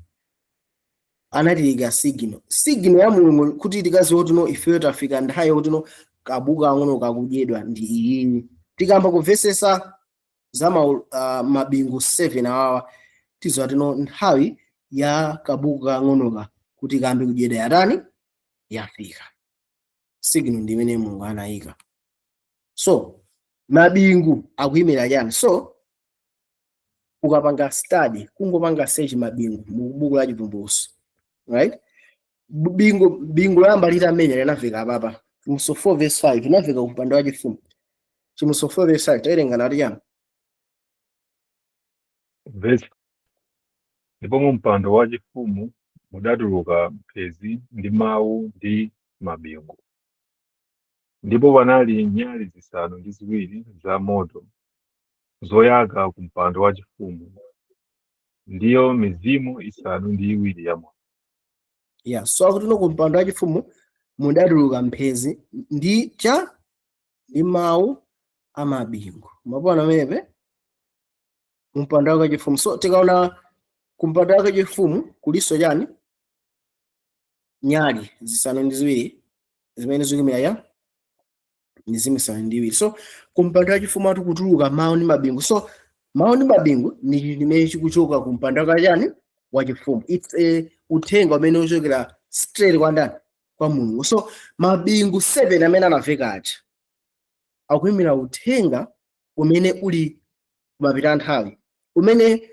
anatiyika signal ya Mulungu kuti tikaziwe kuti no ifeyo tafika nthawi yoti no kabuku ang'ono kakudyedwa ndi iyi tikamba kumvesesa za mabingu 7 awawa tiziwa kuti no nthawi ya kabuku ang'onoka kuti kambe kudyedwa yatani yafika signal ndi imene Mulungu anayika so mabingu akuyimira chani so ukapanga study kungopanga search mabingu mu buku la Chivumbulutso right bingu lamba litamenya linafika apapa Chivumbulutso 4 verse 5 linafika kupanda wachifumu Chivumbulutso 4 verse 5 tawerenga nati chani verse ndipo mu mpando wachifumu mudatuluka mphezi ndi mawu ndi mabingu ndipo panali nyali zisanu ndi ziwiri za moto zoyaka ku mpando wachifumu, ndiyo mizimu isanu ndi iwiri ya moto. Yeah, so akuti ku mpando wachifumu mudatuluka mphezi ndi mawu amabingu. Mapona amenepe mpando wachifumu. So tikaona ku mpando wachifumu kuliso chani nyali zisanu ndi ziwiri zimene zikuyimira mizimu isanu ndi iwiri. So ku mpando wachifumu ati kutuluka mawu ndi mabingu. So mawu ndi mabingu ni chimene chikuchoka ku mpando wachifumu. It's a uthenga umene uchokera straight kwa ndani? Kwa Mulungu. So mabingu 7 amene anaveka aja akuyimira uthenga umene uli kumapita nthawi, umene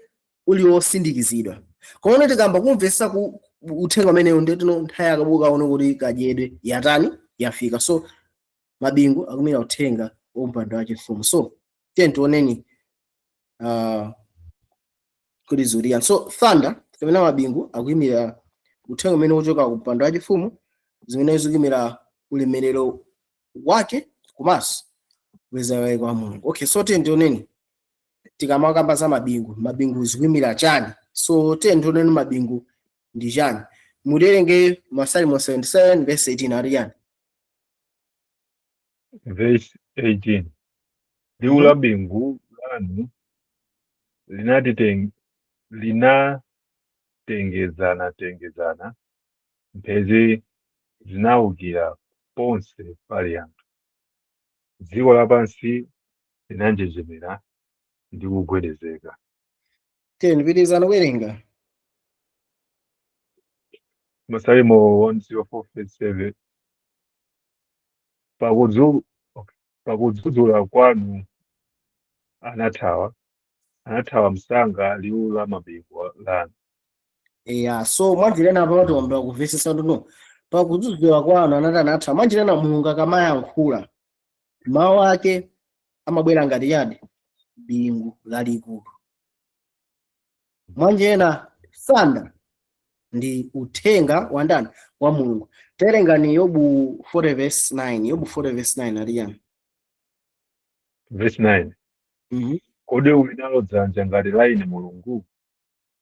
uli wosindikizidwa. Koma tikamba kumvesa ku uthenga umenewu ndetino nthawi yakabuka ono kuti kadyedwe yatani yafika. So mabingu akuyimira uthenga wa mpando wachifumu. So tioneni kuti zuriya. So thunder kapena mabingu akuyimira uthenga umene uchoka ku mpando wachifumu, zimene zikuyimira ulemerero wake komanso kweza kwa Mulungu. Okay, so tioneni tikamakamba za mabingu zikuyimira chani? So tioneni mabingu ndi chani? Muderenge Masalimo 77 verse 18 ari yani? Verse 18. Liwu la bingu lanu linatengezana, mphezi zinawukira ponse pali anthu. Dziko lapansi linanjenjemera ndi kugwedezeka. Tipitizani kuwerenga. Masalimo 104:7. Pakudzudzula kwanu anathawa msanga liwu la mabingu lanu. Yeah, so mwanjirena apa watiwamba kuvesesa nduno. Pakudzudzula kwanu anathawa. Mwanjirena Mulungu akamayankhula mawu ake amabwera ngati yani bingu lalikulu. Mwanjirena thunder ndi uthenga wa ndani? Wa Mulungu. Terengani Yobu 40 verse 9. Yobu 40 verse 9 ali yani? Verse 9. Kodi uli nalo dzanja ngati la ine Mulungu,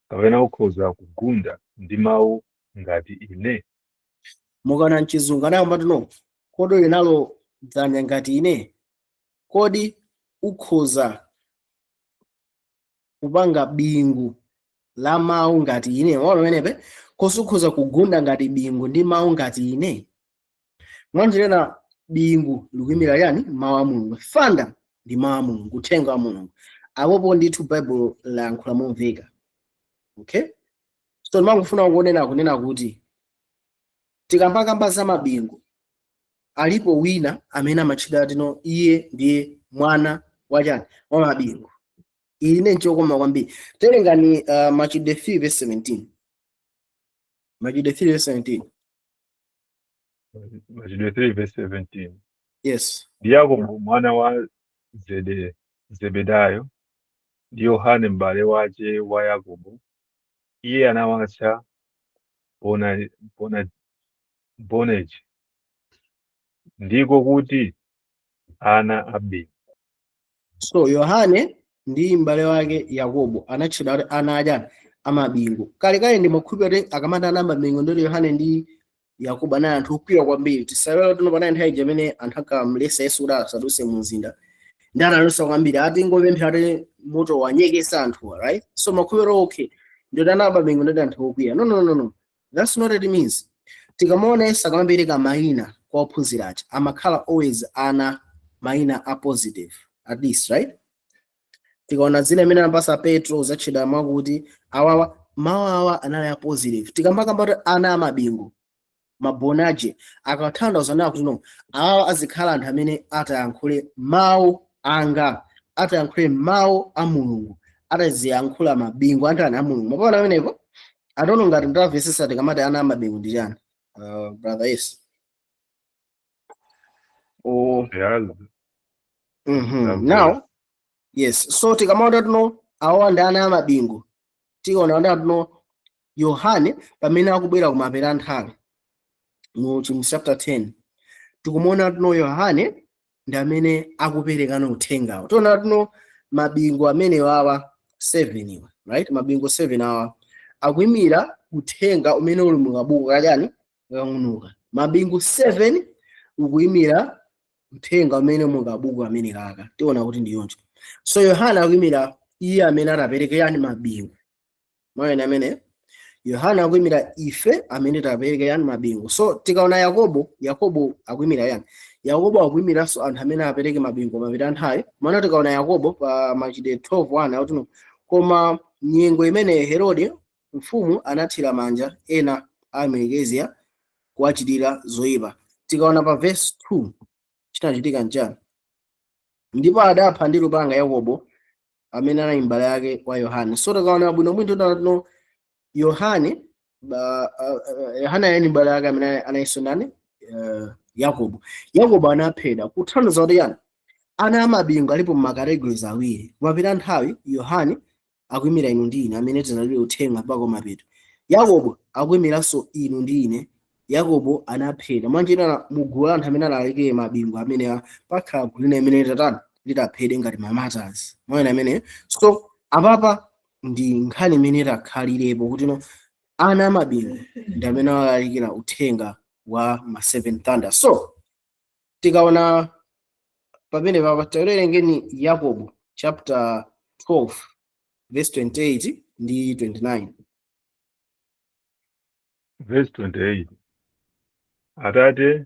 kapena ukhoza kugunda ndi mawu ngati ine? Mukana mchizungu anayamba tino, kodi uli nalo dzanja ngati ine? Kodi ukhoza kupanga bingu la mawu ngati ine? Mwaona menepe? Kosi ukhoza kugunda ngati bingu ndi mawu ngati ine? Mwanjirena bingu likuyimira yani? Mawu a Mulungu. Thunder ndi mawu a Mulungu, uthenga wa Mulungu. Apopo ndithu Bible lankhula momveka. Okay? So ndimangofuna kunena kuti tikambakamba za mabingu alipo wina amene amatchedwa tino iye ndiye mwana wachani? Wa mabingu. Ili ne nchokoma kwambiri. Terengani Machitidwe 3 verse 17. Machitidwe 3 verse 17. Machitidwe 3 verse 17. Yes. Yakobo mwana wa Zebedayo ndi Yohane m'bale wace wa Yakobo, iye anawatcha Boanerges, ndiko kuti ana a bingu. So Yohane ndi m'bale wake Yakobo anatchedwa kuti ana achani? Amabingu. Kalekale ndi makhulupiriro akamata ana amabingu ndoti Yohane ndi Yakobo anali anthu okwiya kwambiri. Tisawera tino panali nthawi imene anthu akamulesa Yesu kuti asadutse mu mzinda. Ndi analusa kwambiri ati ngopemphera ati moto wanyekesa anthu, right? So makhulupiriro okay ndoti ana amabingu ndoti anthu okwiya. No. That's not what it means. Tikamaona Yesu akamapereka mayina kwa ophunzira aja amakhala always ana mayina a positive at least, right? Tikaona zina imene anapasa Petro zatchedwa mwakuti mawawa anali a positive. Tikambakamba kuti ana amabingu mabonaje akatanthauza nawo kuti no awa azikhala anthu amene atayankhule mawu anga, atayankhule mawu a Mulungu, ataziyankhula mabingu anthu a Mulungu. Mapona amenepo adono ngati ndamvesesa tikamati ana amabingu ndi chani? Brother yes. Now yes, so tikamaona tuno awa ndi ana amabingu, tikaona tuno Yohane pamene akubwera kumapera nthawi mu chapter 10 tikumuona tuno Yohane ndi amene akupereka uthengawo. Tiona tuno mabingu amene wawa 7 iwa, right? Mabingu 7 awa akuyimira uthenga umene uli mukabuku kachani kakang'onoka. Mabingu 7 ukuyimira uthenga umene mukabuku amene kaka. Tiona kuti ndi yoncho. So Yohana akuyimira iye amene anapereka yani mabingu. Mwana amene Yohana akuyimira ife amene tapereka yani mabingu. So tikaona Yakobo akuyimira yani. Yakobo akuyimira so anthu amene apereke mabingu mapita nthawi. Mwana tikaona Yakobo pa Machitidwe 12:1 akuti koma nyengo imene Herode mfumu anathira manja ena a Amekezia kuwachitira zoyipa. Tikaona pa verse 2 chinachitika njani. Ndipo adapha ndi lupanga Yakobo amene anali mbale yake kwa Yohane. So tikaona bwino no Yohane Yohana yani mbale yake amene anaiso nani Yakobo. Yakobo anaphedwa kuthandiza kuti yani ana amabingu alipo makategories awiri. Mapita nthawi Yohane akuyimira inu ndi ine amene tinalire uthenga pako mapeto. Yakobo akuyimiranso inu ndi ine. Yakobo anaphedwa mwanjira mugulu anthu amene alalike mabingu amene pakhala gulu lina amene litaphedwe ngati mamatas. Mwana amene so apapa ndi nkhani imene takhalirepo kuti no ana amabingu ndi amene alalikira uthenga wa ma 7 thunder. So tikaona pamene papa tawerengeni Yakobo chapter 12 verse 28 ndi 29. Verse 28. Atate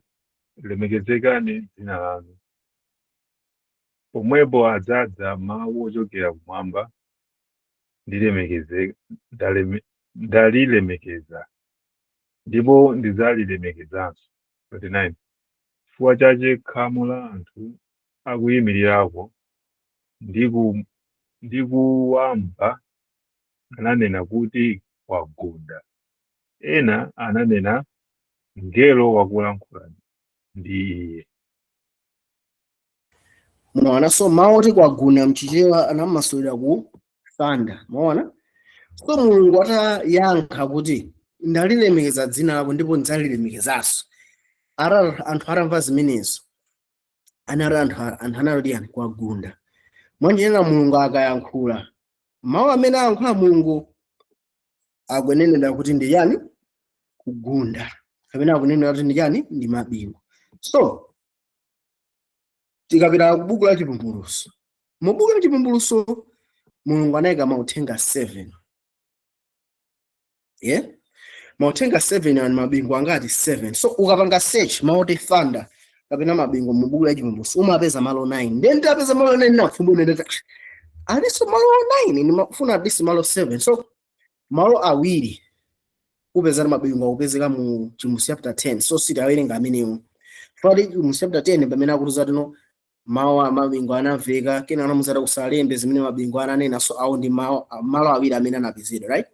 lemekezekani dzina lanu. Pomwepo adzadza mawu ochokera kumwamba ndalilemekeza ndipo ndidzalilemekezanso. 29. Chifukwa chache khamu la anthu akuyimirirako ndikuwamba ananena kuti wagunda. Ena ananena mngelo wakulankhula ndi iye. Munaona so mawu oti kwagunda mchichewa anamasulira ku thunder. Muona? So Mulungu atayankha kuti ndalilemekeza dzina lako ndipo ndidzalilemekezanso. Anthu atamva zimenezo anali anthu analodi yani kwagunda. Mwanjira Mulungu akayankhula mawu amene ayankhula Mulungu akwenenera kuti ndi yani kugunda. Kapena akunenera kuti ndi yani ndi mabingu. So tikapita ku buku la Chivumbulutso. Mu buku la Chivumbulutso Mulungu anayika mauthenga 7. Yeah? Mauthenga 7 ani mabingu angati 7. So ukapanga search mauti thunder kapena mabingu mu buku la Chivumbulutso umapeza malo 9. Then tapeza malo 9 na kufumbu nenda aliso malo 9 ni mafuna at least malo 7. So malo awiri upeza mabingu upezeka mu Chivumbulutso chapter 10. So sitawerenga amenewo. Fadi mu chapter 10 pamene akutuza tino mawu mabingu anaveka kena anamuzata kusalembe zimene mabingu ananena so awo ndi malo awiri amene anapezedwa, right?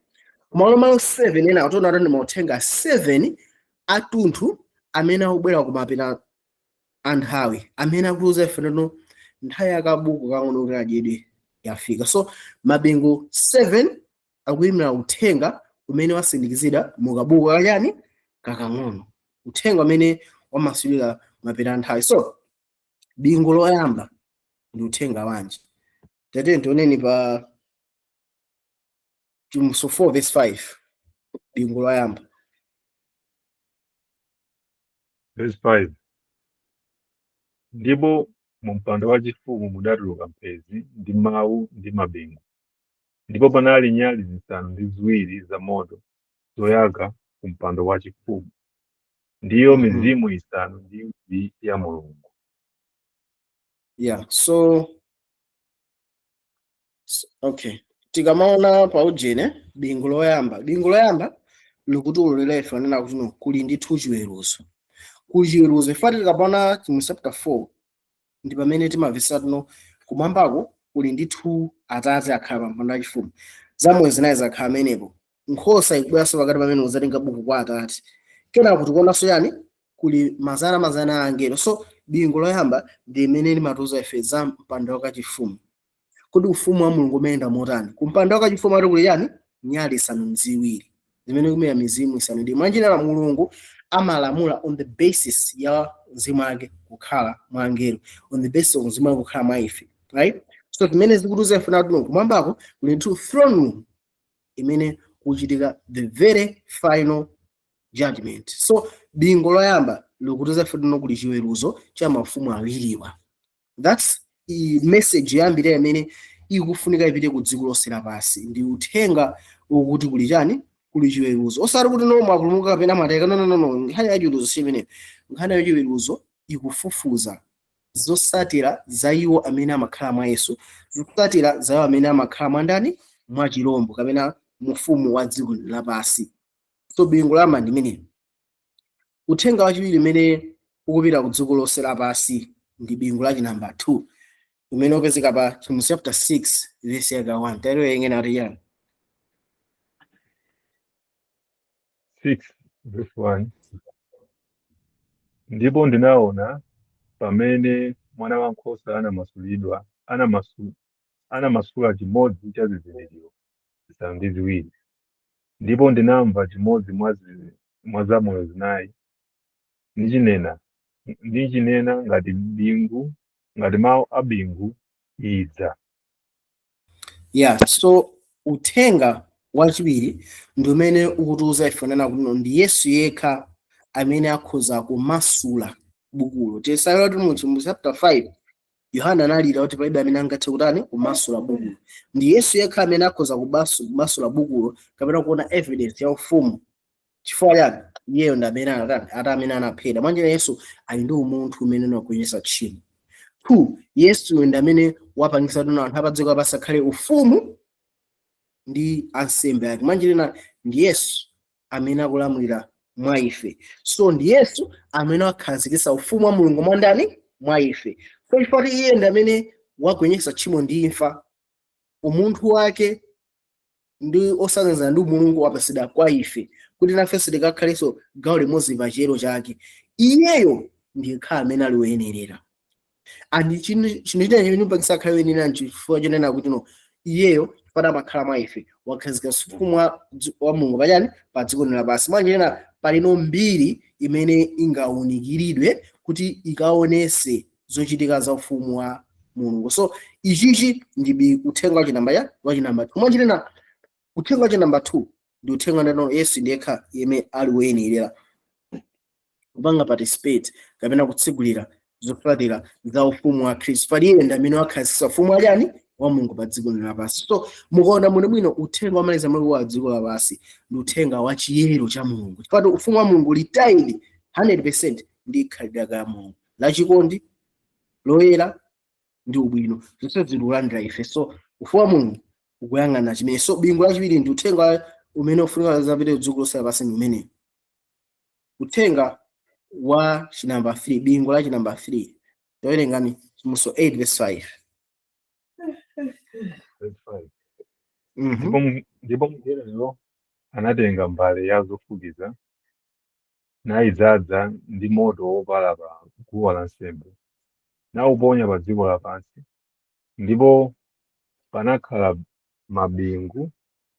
Malo 7 ena atona ndi mauthenga 7 atunthu amene akubwera kumapita anthawi amene akutuza ife no nthawi yakabuku kang'ono kuti adyedwe yafika. So mabingu 7 akuyimira uthenga umene wasindikizidwa mukabuku kachani kakang'ono, uthenga umene wamasulira mapita anthawi. So bingu loyamba ndi uthenga wanji. Tate ntioneni pa Chivumbulutso 4 verse 5. Bingu loyamba. Verse 5. Ndipo mu mpando wachifumu mudatuluka mphenzi ndi mawu ndi mabingu. Ndipo panali nyali zisanu ndi ziwiri za moto zoyaka ku mpando wachifumu. Ndiyo mizimu isanu ndi iwiri ya Mulungu. Yeah, so okay. Tikamaona pa ujene bingu loyamba. Bingu loyamba likutululira ife anena kuti no kuli ndithu chiweruzo. Kuchiweruzo ifati tikapona mu chapter 4 ndi pamene timavisa no kumwambako kuli ndithu Atate akhala pa mpando wachifumu. Zamwe zinayi zakhala amenepo. Nkhosa ikubweranso pakati pamene uzatenga buku kwa Atate. Kena kuti kuonanso yani kuli mazana angelo. So bingu loyamba ndi imene limatuza ife za mpando wachifumu. Kodi ufumu wa Mulungu umayenda motani? Kumpando wachifumu ati kuli yani nyali isanu ndi ziwiri zimene kumera mizimu isanu ndi mwanjira la Mulungu amalamula on the basis ya mzimu wake kukhala mwa angelo, on the basis of mzimu wake kukhala mwa ife, right? So timene zikutuza ifuna tuno kumwambako kuli to throne room imene kuchitika the very final judgment. So bingo loyamba likutuza ifuna tuno kuli chiweruzo cha mafumu awiriwa. That's the message yambire imene ikufunika ipite ku dziko lonse lapansi. Ndi uthenga ukuti kuli chani? Kuli chiweruzo. Osati kuti no mwapulumuka kapena mateka, no. Nkhani ya chiweruzo chimene. Nkhani ya chiweruzo ikufufuza zosatira za iwo amene amakhala mwa Yesu, zosatira za iwo amene amakhala mwa ndani? Mwa chirombo kapena mfumu wa dziko lapansi. So bingo lama ndi mene. Uthenga wachiwiri imene ukupita ku dziko lonse lapansi ndi bingo lachi number 2. Umene upezeka pa chapter 6 verse ya 1. Tero yengene ati yani. 6 verse 1. Ndipo ndinaona pamene mwana wankhosa anamasulidwa, anamasula chimodzi cha zizindikiro zisanu ndi ziwiri. Ndipo ndinamva chimodzi mwa zamoyo zinayi ndichinena ngati mawu a bingu idza. Yeah, so uthenga wachiwiri ndi umene ukutiuza ifanana kuti ndi Yesu yekha amene akhoza kumasula bukulo. Tesayoti mu chapter 5 Yohana analira kuti palibe amene angathe kutani kumasula bukulo. Ndi Yesu yekha amene akhoza kumasula bukulo kapena kuona evidence ya ufumu. Chifukwa chani? Iyeyo ndi amene amene anaphedwa. Manje Yesu ali ndi umunthu umene unakuonyesa tchimo. 2, Yesu ndi amene wapangisa kuti anthu apadziko pasakhale ufumu ndi ansembe yake. Manje ndi Yesu amene akulamulira mwa ife. So ndi Yesu amene akhazikitsa ufumu wa Mulungu mwa ndani? Mwa ife. So chifukwa iye ndi amene wagonjetsa tchimo ndi imfa, umunthu wake ndi osanzana ndi Mulungu wapasidwa kwa ife kuti nafenso tikakhalenso gawo limodzi pa chiyero chake. Iyeyo ndi yekha amene ali woyenerera. And chinthu chimene mpangisa akhale woyenerera chifukwa chonena kuti no iyeyo chifukwa amakhala mwa ife wakhazikitsa ufumu wa Mulungu pachani? Pa dziko lapansi. Manje palino mbiri imene ingawunikiridwe kuti ikaonese zochitika za ufumu wa Mulungu. So ichichi ndi uthenga wachi namba 2. Manje uthenga wachi namba 2 ndi uthenga ndano Yesu ndekha yemwe ali woyenerera kupanga participate kapena kutsigulira zofatira za ufumu wa Khristu. Paliye ndi amene wakhazikitsa ufumu wachani? Wa Mulungu pa dziko lapansi. So mukaona muno bwino uthenga wamaliza mwa wa dziko lapansi ndi uthenga wa chiyero cha Mulungu. Chifukwa ufumu wa Mulungu litaili 100% ndi khalidwe la Mulungu, lachikondi, loyera ndi ubwino. Zonse zilulandira ife. So ufumu wa Mulungu ukuyang'ana chimene. So bingu lachiwiri ndi uthenga umene ufunika zapite dziko lonse lapansi ndi umene. Uthenga wa chinamba 3, bingu la chinamba 3. Towerengani Muso 8 verse 5. Ndipo mngeloyo anatenga mbale ya zofukiza nayidzaza ndi moto wopala pa guwa lansembe nawuponya pa dziko lapansi. Ndipo panakhala mabingu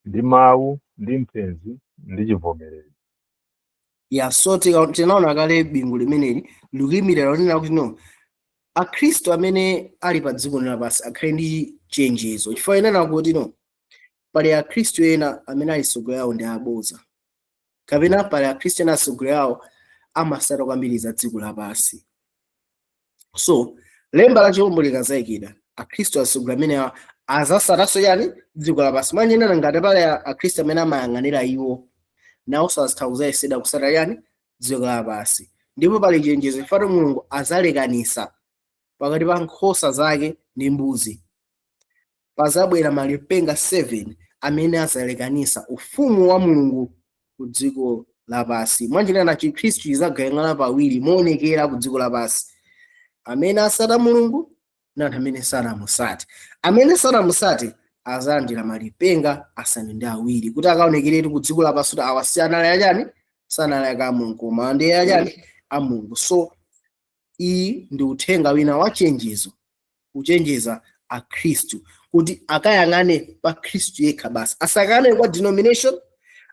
ndi mawu ndi mphenzi ndi chivomerezi. Yeah, so tinaona kale bingu limeneli likuyimirira lonena kuti no Akhristu amene ali pa dziko lapansi akhale ndi chenjezo. Chifukwa inena kuti no pali Akhristu ena amene ali tsogolo yawo ndi abodza, kapena pali Akhristu ena tsogolo yawo amasata kwambiri za dziko lapansi. So lemba la chilombo likazayikidwa Akhristu atsogolo amene azasatanso yani dziko lapansi. Manje inena ngati pali Akhristu amene amayang'anira iwo nawo sazithauza yeseda kusata yani dziko lapansi. Ndipo pali chenjezo chifukwa Mulungu azalekanisa pakati pa nkhosa zake ndi mbuzi. Pazabwera malipenga 7 amene azalekanisa ufumu wa Mulungu ku dziko lapansi. Manje na Chikhristu chizagayang'ana pawiri moonekera ku dziko lapansi. Amene asata Mulungu na amene sanamusate. Amene sanamusate azalandira malipenga asanu ndi awiri kuti akaonekeretu ku dziko lapansi kuti awasiyana ayani sanalaka a Mulungu koma ndi ayani a Mulungu. So iyi ndi uthenga wina wa chenjezo, kuchenjeza Akhristu kuti akayang'ane pa Khristu yekha basi, asakane kwa denomination,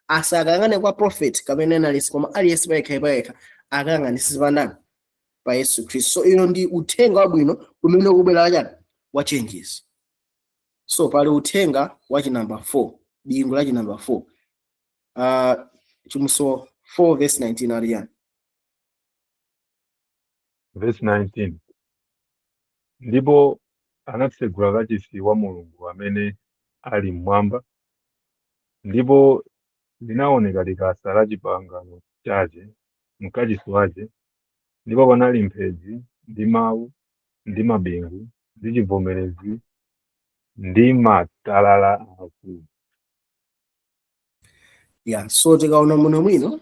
asakangane kwa prophet kapena analyst koma aliyense payekha akang'anisise pandani pa Yesu Khristu. So ino ndi uthenga wabwino umene ukubwera chani wa changes. So pali uthenga wa chinamba 4 bingu la chinamba 4 chimso 4 verse 19 ali yani verse 19. Ndipo anatsegula kachisi wa Mulungu amene ali mmwamba, ndipo linaoneka likasa la chipangano chache mkachisi wache, ndipo panali mphezi ndi mawu ndi mabingu ndi chivomerezi ndi matalala akulu. Yeah, so tikaona muno mwino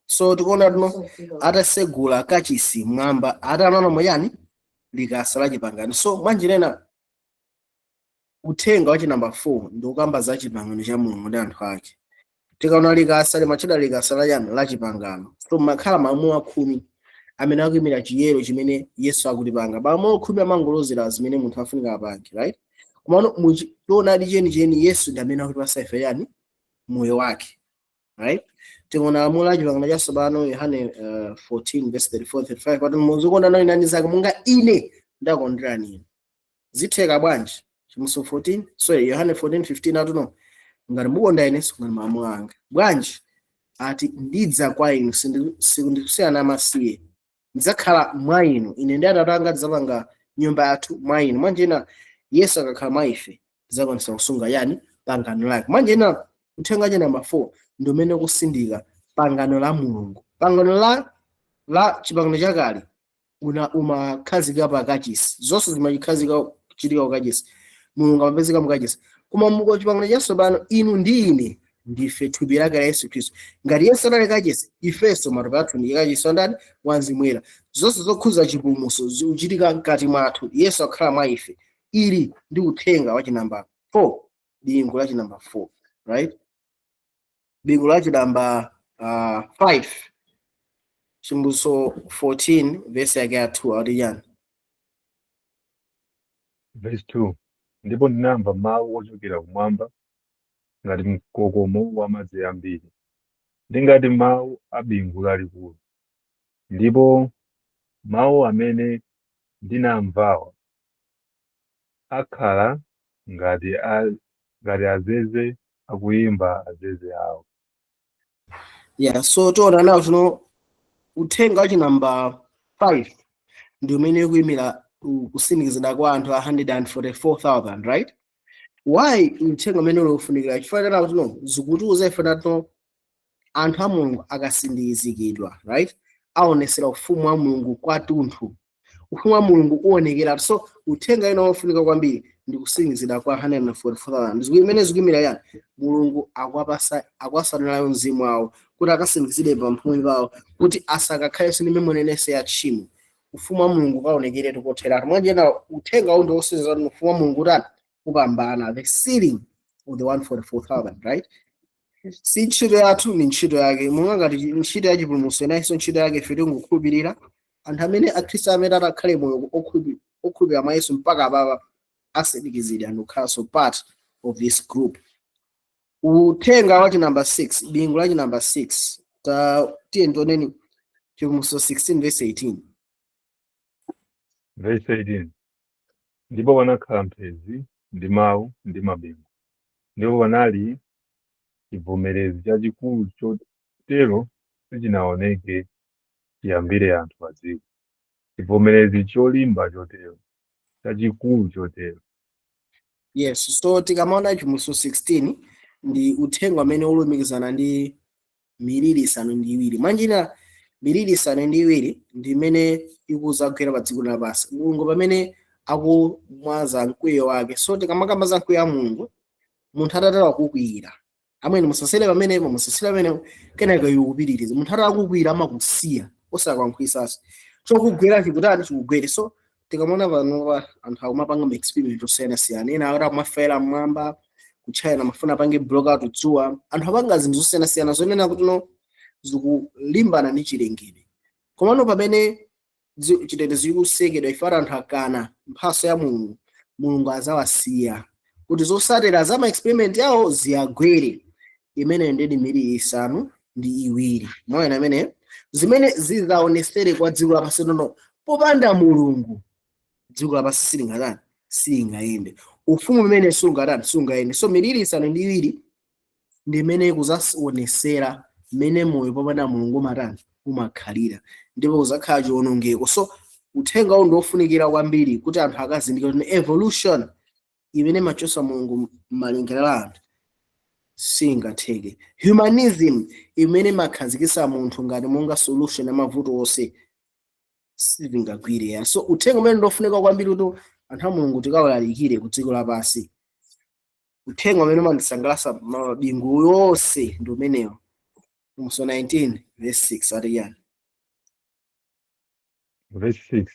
so tikuona tuno atasegula kachisi mwamba atanana moyani likasa la chipangano. So mwanjirena uthenga wa chinamba 4 ndi ukamba za chipangano cha Mulungu ndi anthu ake. Tikaona likasa limachita likasa la yani la chipangano. So makhala mamuwa 10 amene akuyimira chiyero chimene Yesu akutipanga. Mamuwa 10 amangolozera zimene munthu afunika apange, right? Komano muchiona ali cheni Yesu ndi amene akutipasa ife yani moyo wake, right? Tikaona lamulo la chipangano cha tsopano Yohane 14 verse 34-35 pati muzikonda nayo nani zake monga ine ndakondera inu. Zitheka bwanji? Chimso 14 sorry Yohane 14:15 atuno ngati mukonda ine ngati malamulo anga. Bwanji ati ndidza kwa inu sindikusiyana amasiye, ndidzakhala mwa inu, ine ndi Atate anga tidzapanga nyumba yathu mwa inu. Mwanjena Yesu akakhala mwa ife tidzakwanisa kusunga yani pangano lake. Mwanjena uthenga cha namba 4 ndi umene kusindika pangano la Mulungu. Pangano la chipangano chakale umakhazika pa kachisi, zonse zimachikhazika kuchitika kwa kachisi, Mulungu amapezeka mu kachisi. Koma muko chipangano cha tsopano inu ndi ine ndife thupi lake la Yesu Khristu. Ngati Yesu anali kachisi, ifenso matupi athu ndi kachisi ndani wanzimwera. Zonse zokhuza chipulumutso zikuchitika mkati mwathu, Yesu akhala mwa ife. Ili ndi uthenga wa chinamba 4 bingu la chinamba 4, right? Bingu la chinamba 5 chimbuso 14 verse yake ya 2 ali yani verse 2. Ndipo ndinamva mawu ochokera kumwamba ngati mkokomo wa madzi ambiri, ndi ngati mawu a bingu lalikulu. Ndipo mawu amene ndinamvawa akhala ngati azeze akuyimba azeze awo. Yeah, so tiona nawo tuno uthenga wa chinamba 5 ndi umene kuyimira kusindikizidwa kwa anthu 144,000, right? Why uthenga umene ufunikira? Chifukwa nawo tuno zikutiuza ife nato anthu a Mulungu akasindikizidwa, right? Aonesera ufumu wa Mulungu kwathunthu. Ufumu wa Mulungu uonekera. So uthenga ino ufunika kwambiri ndi kusindikizidwa kwa 144,000. Zimene zikuyimira yani Mulungu akwasanirayo mzimu wawo kuti akasindikizidwe pamphumi pawo kuti asakakhale ndi memonenese ya tchimo. Ufumu wa Mulungu kaonekere tukothera. Mwanjena uthenga uwu ndi osenzera ufumu wa Mulungu tani kupambana, the sealing of the 144,000, right? Si ntchito yathu ni ntchito yake. Mulungu ngati ntchito ya chipulumutso inayinso ntchito yake ife tingokhulupirira. Anthu amene akhristu amene atakhale moyo okhulupirira mwa Yesu mpaka ababa asindikizidwa and ukhaso part of this group. Uthenga wa chinamba 6 bingu la chinamba 6 tiye ndioneni chipulumutso 16 verse 18. Verse 18. Ndipo panakhala mphezi ndi mawu ndi mabingu, ndipo panali chivomerezi chachikulu chotero sichinaoneke chiyambire anthu adziko. Chivomerezi cholimba chotero, chachikulu chotero. Yes, so tikamaona chipulumutso 16 ndi uthenga amene ulumikizana ndi miliri isanu ndi iwiri. Mwanjina miliri isanu ndi iwiri ndi imene ikuza kugwera pa dziko lapansi. Mulungu pamene akumwaza mkwiyo wake. So tikamakamba za mkwiyo wa Mulungu, munthu atatera kukwiyira. Amene musasele pamenepo, musasele pamenepo, kenaka iwe kupitiriza. Munthu atatera kukwiyira amakusiya, osakwankhwisaso. So kugwera chikutani chikugwere. So tikamona pano anthu akumapanga experiment osiyanasiyana. Ena akuti akumafera mmwamba, kuchayana mafuna apange block out dzuwa. Anthu apanga zinthu zosiyanasiyana zonena kuti no zikulimbana ndi chilengedwe. Komano pamene chitetezo chikusekedwa ifara anthu akana mphaso ya Mulungu, Mulungu azawasiya kuti zosatira za ma experiment yawo ziyagwere. Imene ndedi miri isanu ndi iwiri. Mwana amene zimene zizaonesere kwa dziko lapansi nono popanda Mulungu dziko lapansi silingatani silingayende. Ufumu umene sungayende. So miliri isanu ndi iwiri ndi imene kuzaonesera mmene moyo popanda Mulungu matani umakhalira, ndipo uzakhala chiwonongeko. So uthenga ndi ofunikira kwambiri kuti anthu akazindikira kuti evolution imene machosa Mulungu m'malingaliro a anthu singatheke. Humanism imene makhazikisa munthu ngati monga solution ya mavuto onse sivingagwire. So uthenga umene ndofunika kwambiri kuti anthu a Mulungu tikawulalikire ku dziko lapansi, uthenga umene umandisangalatsa mabingu yonse ndi umenewo. Musa 19 verse 6 ati yani. Verse 6.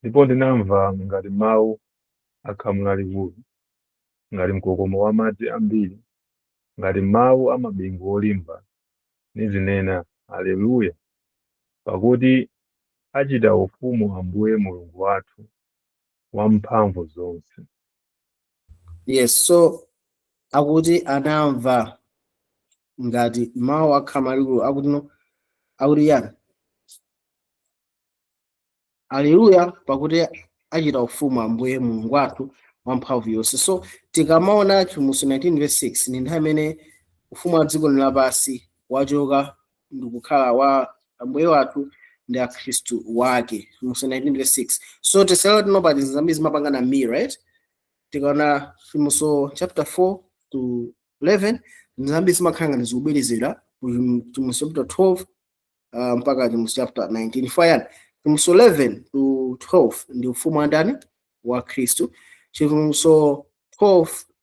Ndipo ndinamva ngati mawu akhamu lalikulu, ngati mkokomo wa madzi ambiri, ngati mawu a mabingu olimba, nizinena haleluya, pakuti achita ufumu Ambuye Mulungu wathu wamphamvu zonse. Yes, so akuti anamva ngati mawu akhamu lalikulu, akuti yani haleluya, pakuti achita ufumu Ambuye Mulungu wathu wamphamvu yonse. So tikamaona Musa 19 verse 6 ni nthawi imene ufumu wa dziko lapansi wachoka ndi kukhala wa Ambuye wathu ndi a Khristu wake. Musa 19 verse 6. So tisalo tinopati zambiri zimapangana mi, right? Tikaona Musa chapter 4 to 11 zambiri zimakhala ngati zikubwerezera Musa chapter 12 mpaka Musa chapter 19. Fayani Musa 11 to 12 ndi ufumu wa ndani wa Khristu. Musa 4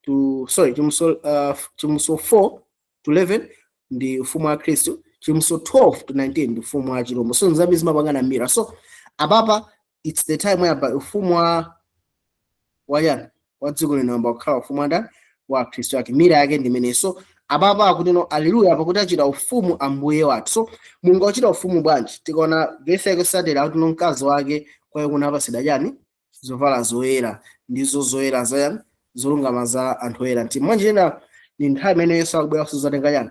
to 11 ndi ufumu wa Khristu. Musa 12 to 19 ndi ufumu wa chirombo. So nzambi zimapangana mira. So ababa it's the time where ufumu wa yani wa dziko lino amba kukhala ufumu wa ndani wa Khristu yake, mira yake ndi imene. So ababa akuti no haleluya, pakuti achita ufumu Ambuye wathu. So Mulungu achita ufumu bwanji? Tikaona verse yake satira kuti no mkazi wake kwa kuna hapa sidajani zovala zoyera ndizo zoyera za zolungama za anthu oyera. Nti mwanjena ni nthawi imene Yesu akubwera kuzatenga yani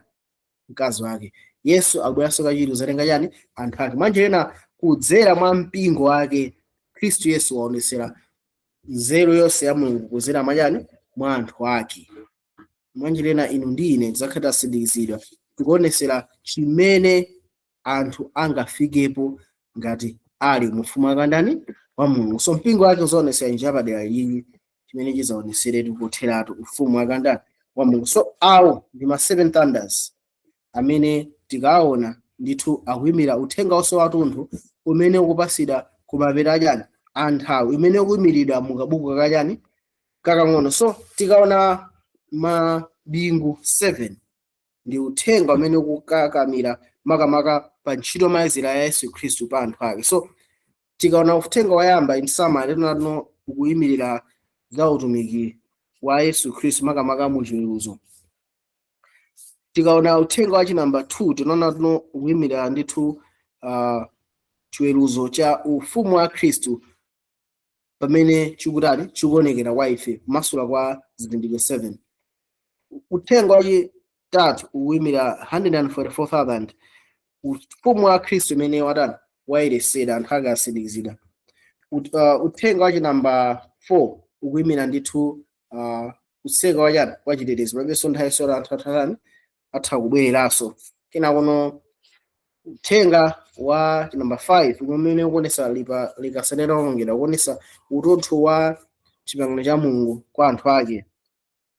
mkazi wake. Yesu akubwera kachiri kuzatenga yani anthu ake. Mwanjena kudzera mwa mpingo wake Khristu Yesu waonesera nzeru yonse ya Mulungu kudzera majani mwa anthu ake. Mwanjena inu ndi ine tizakhata tasindikizidwa tikuonesera chimene anthu angafikepo ngati ali mufumu akandani wa Mulungu. So mpingo wake uzaonesera njira padera iyi chimene chizaoneseretu kutheratu ufumu akandani wa Mulungu. So awo ndi ma 7 thunders amene tikaona ndithu akuyimira uthenga onse wathunthu umene ukupasidwa kumapeta ajani anthawi imene ukuyimiridwa mukabuku kakajani kakang'ono. So tikaona mabingu 7 ndi uthenga umene ukukakamira makamaka pa ntchito mayezera ya Yesu Khristu pa anthu ake. So tikaona uthenga wayamba imsamali tinatino ukuyimirira za utumiki wa Yesu Khristu makamaka mu chiweruzo. Tikaona uthenga wachi namba 2 tinaona tino ukuyimirira ndithu chiweruzo cha ufumu wa Khristu pamene chikutali chikuonekera kwa ife kumasula kwa zizindikiro 7. Uthenga wachi tatu ukuyimirira 144,000 ufumu wa Khristu imene watani wayeresera anthu ake asindikizidwa. Uthenga wachi namba 4 ukuyimirira ndithu uthenga wachani wachitetezo pamenenso nthawi sora anthu athatani atha kubwereranso. Kena kuno uthenga wa namba 5 umene ukuonesa likasanena ongera ukuonesa utontho wa chipangano cha Mulungu kwa anthu ake.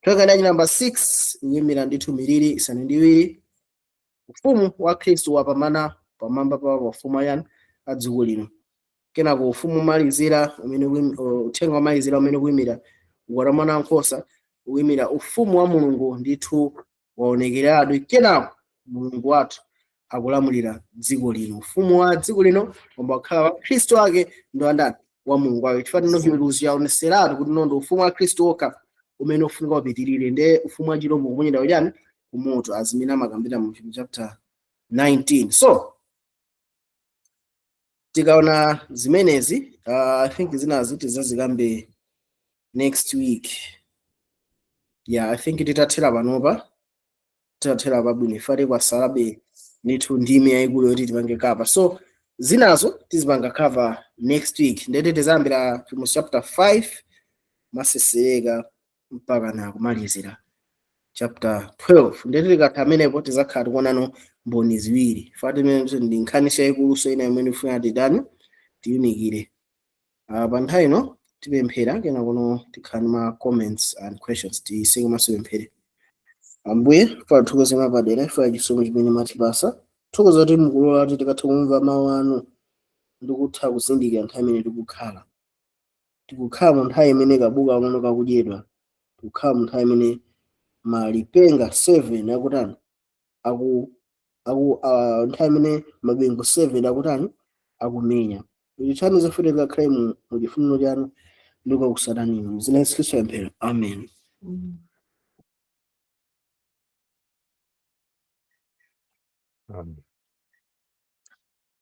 Uthenga namba 6 ukuyimirira ndithu miliri isanu ndi iwiri ufumu wa Khristu wapamana pamamba pa ufumu ayani a dziko lino. Kena ku ufumu malizira umene uthenga wa malizira umene ukuyimirira ukati mwana wankhosa ukuyimirira ufumu wa Mulungu ndithu waonekeratu. Kenako Mulungu wathu akulamulira dziko lino. Ufumu wa dziko lino wamba wakhala wa Khristu wake ndo andani wa Mulungu wake. Chifukwa tino chiweruzo yaoneseratu kuti nondo ufumu wa Khristu wokha umene ufunika upitirire nde ufumu wa chirombo kuponyedwa uchani kumoto azimene amakambira mu chapter 19. So tikaona zimenezi I think zinazi tizazikambe next week. Yeah, I think titathera panopa, titathera pabwino ifati kwasalabe ndithu ndime yayikulu yoti tipange cover. So zinazo tizipanga cover next week. Ndete tizayambira mu chapter 5 masesereka mpaka na kumalizira chapter 12. Ndete tikatha amenepo tizakhala tikuonano mboni ziwiri. Fati ndi nkhaniso yayikulu so ina imene ifuna tidani tiyunikire. Pa nthawi ino tipemphera kena kuno tikhani ma comments and questions tisinga masupemphera. Ambuye fa thukoze mapadera fa chisomo chimene matipasa thukoza kuti mukulola kuti tikatha kumva mawu anu ndikutha kuzindikira nthawi imene tikukhala mu nthawi imene kabuka ang'ono kakudyedwa, tikukhala mu nthawi imene malipenga 7 akutani nthawi imene mabengo 7 akutani akumenya. Tithandize futi ngakhale mu chifuniro chanu ndikukusatanimo. Zina Yesu Khristu pemphero. Amen. Amen.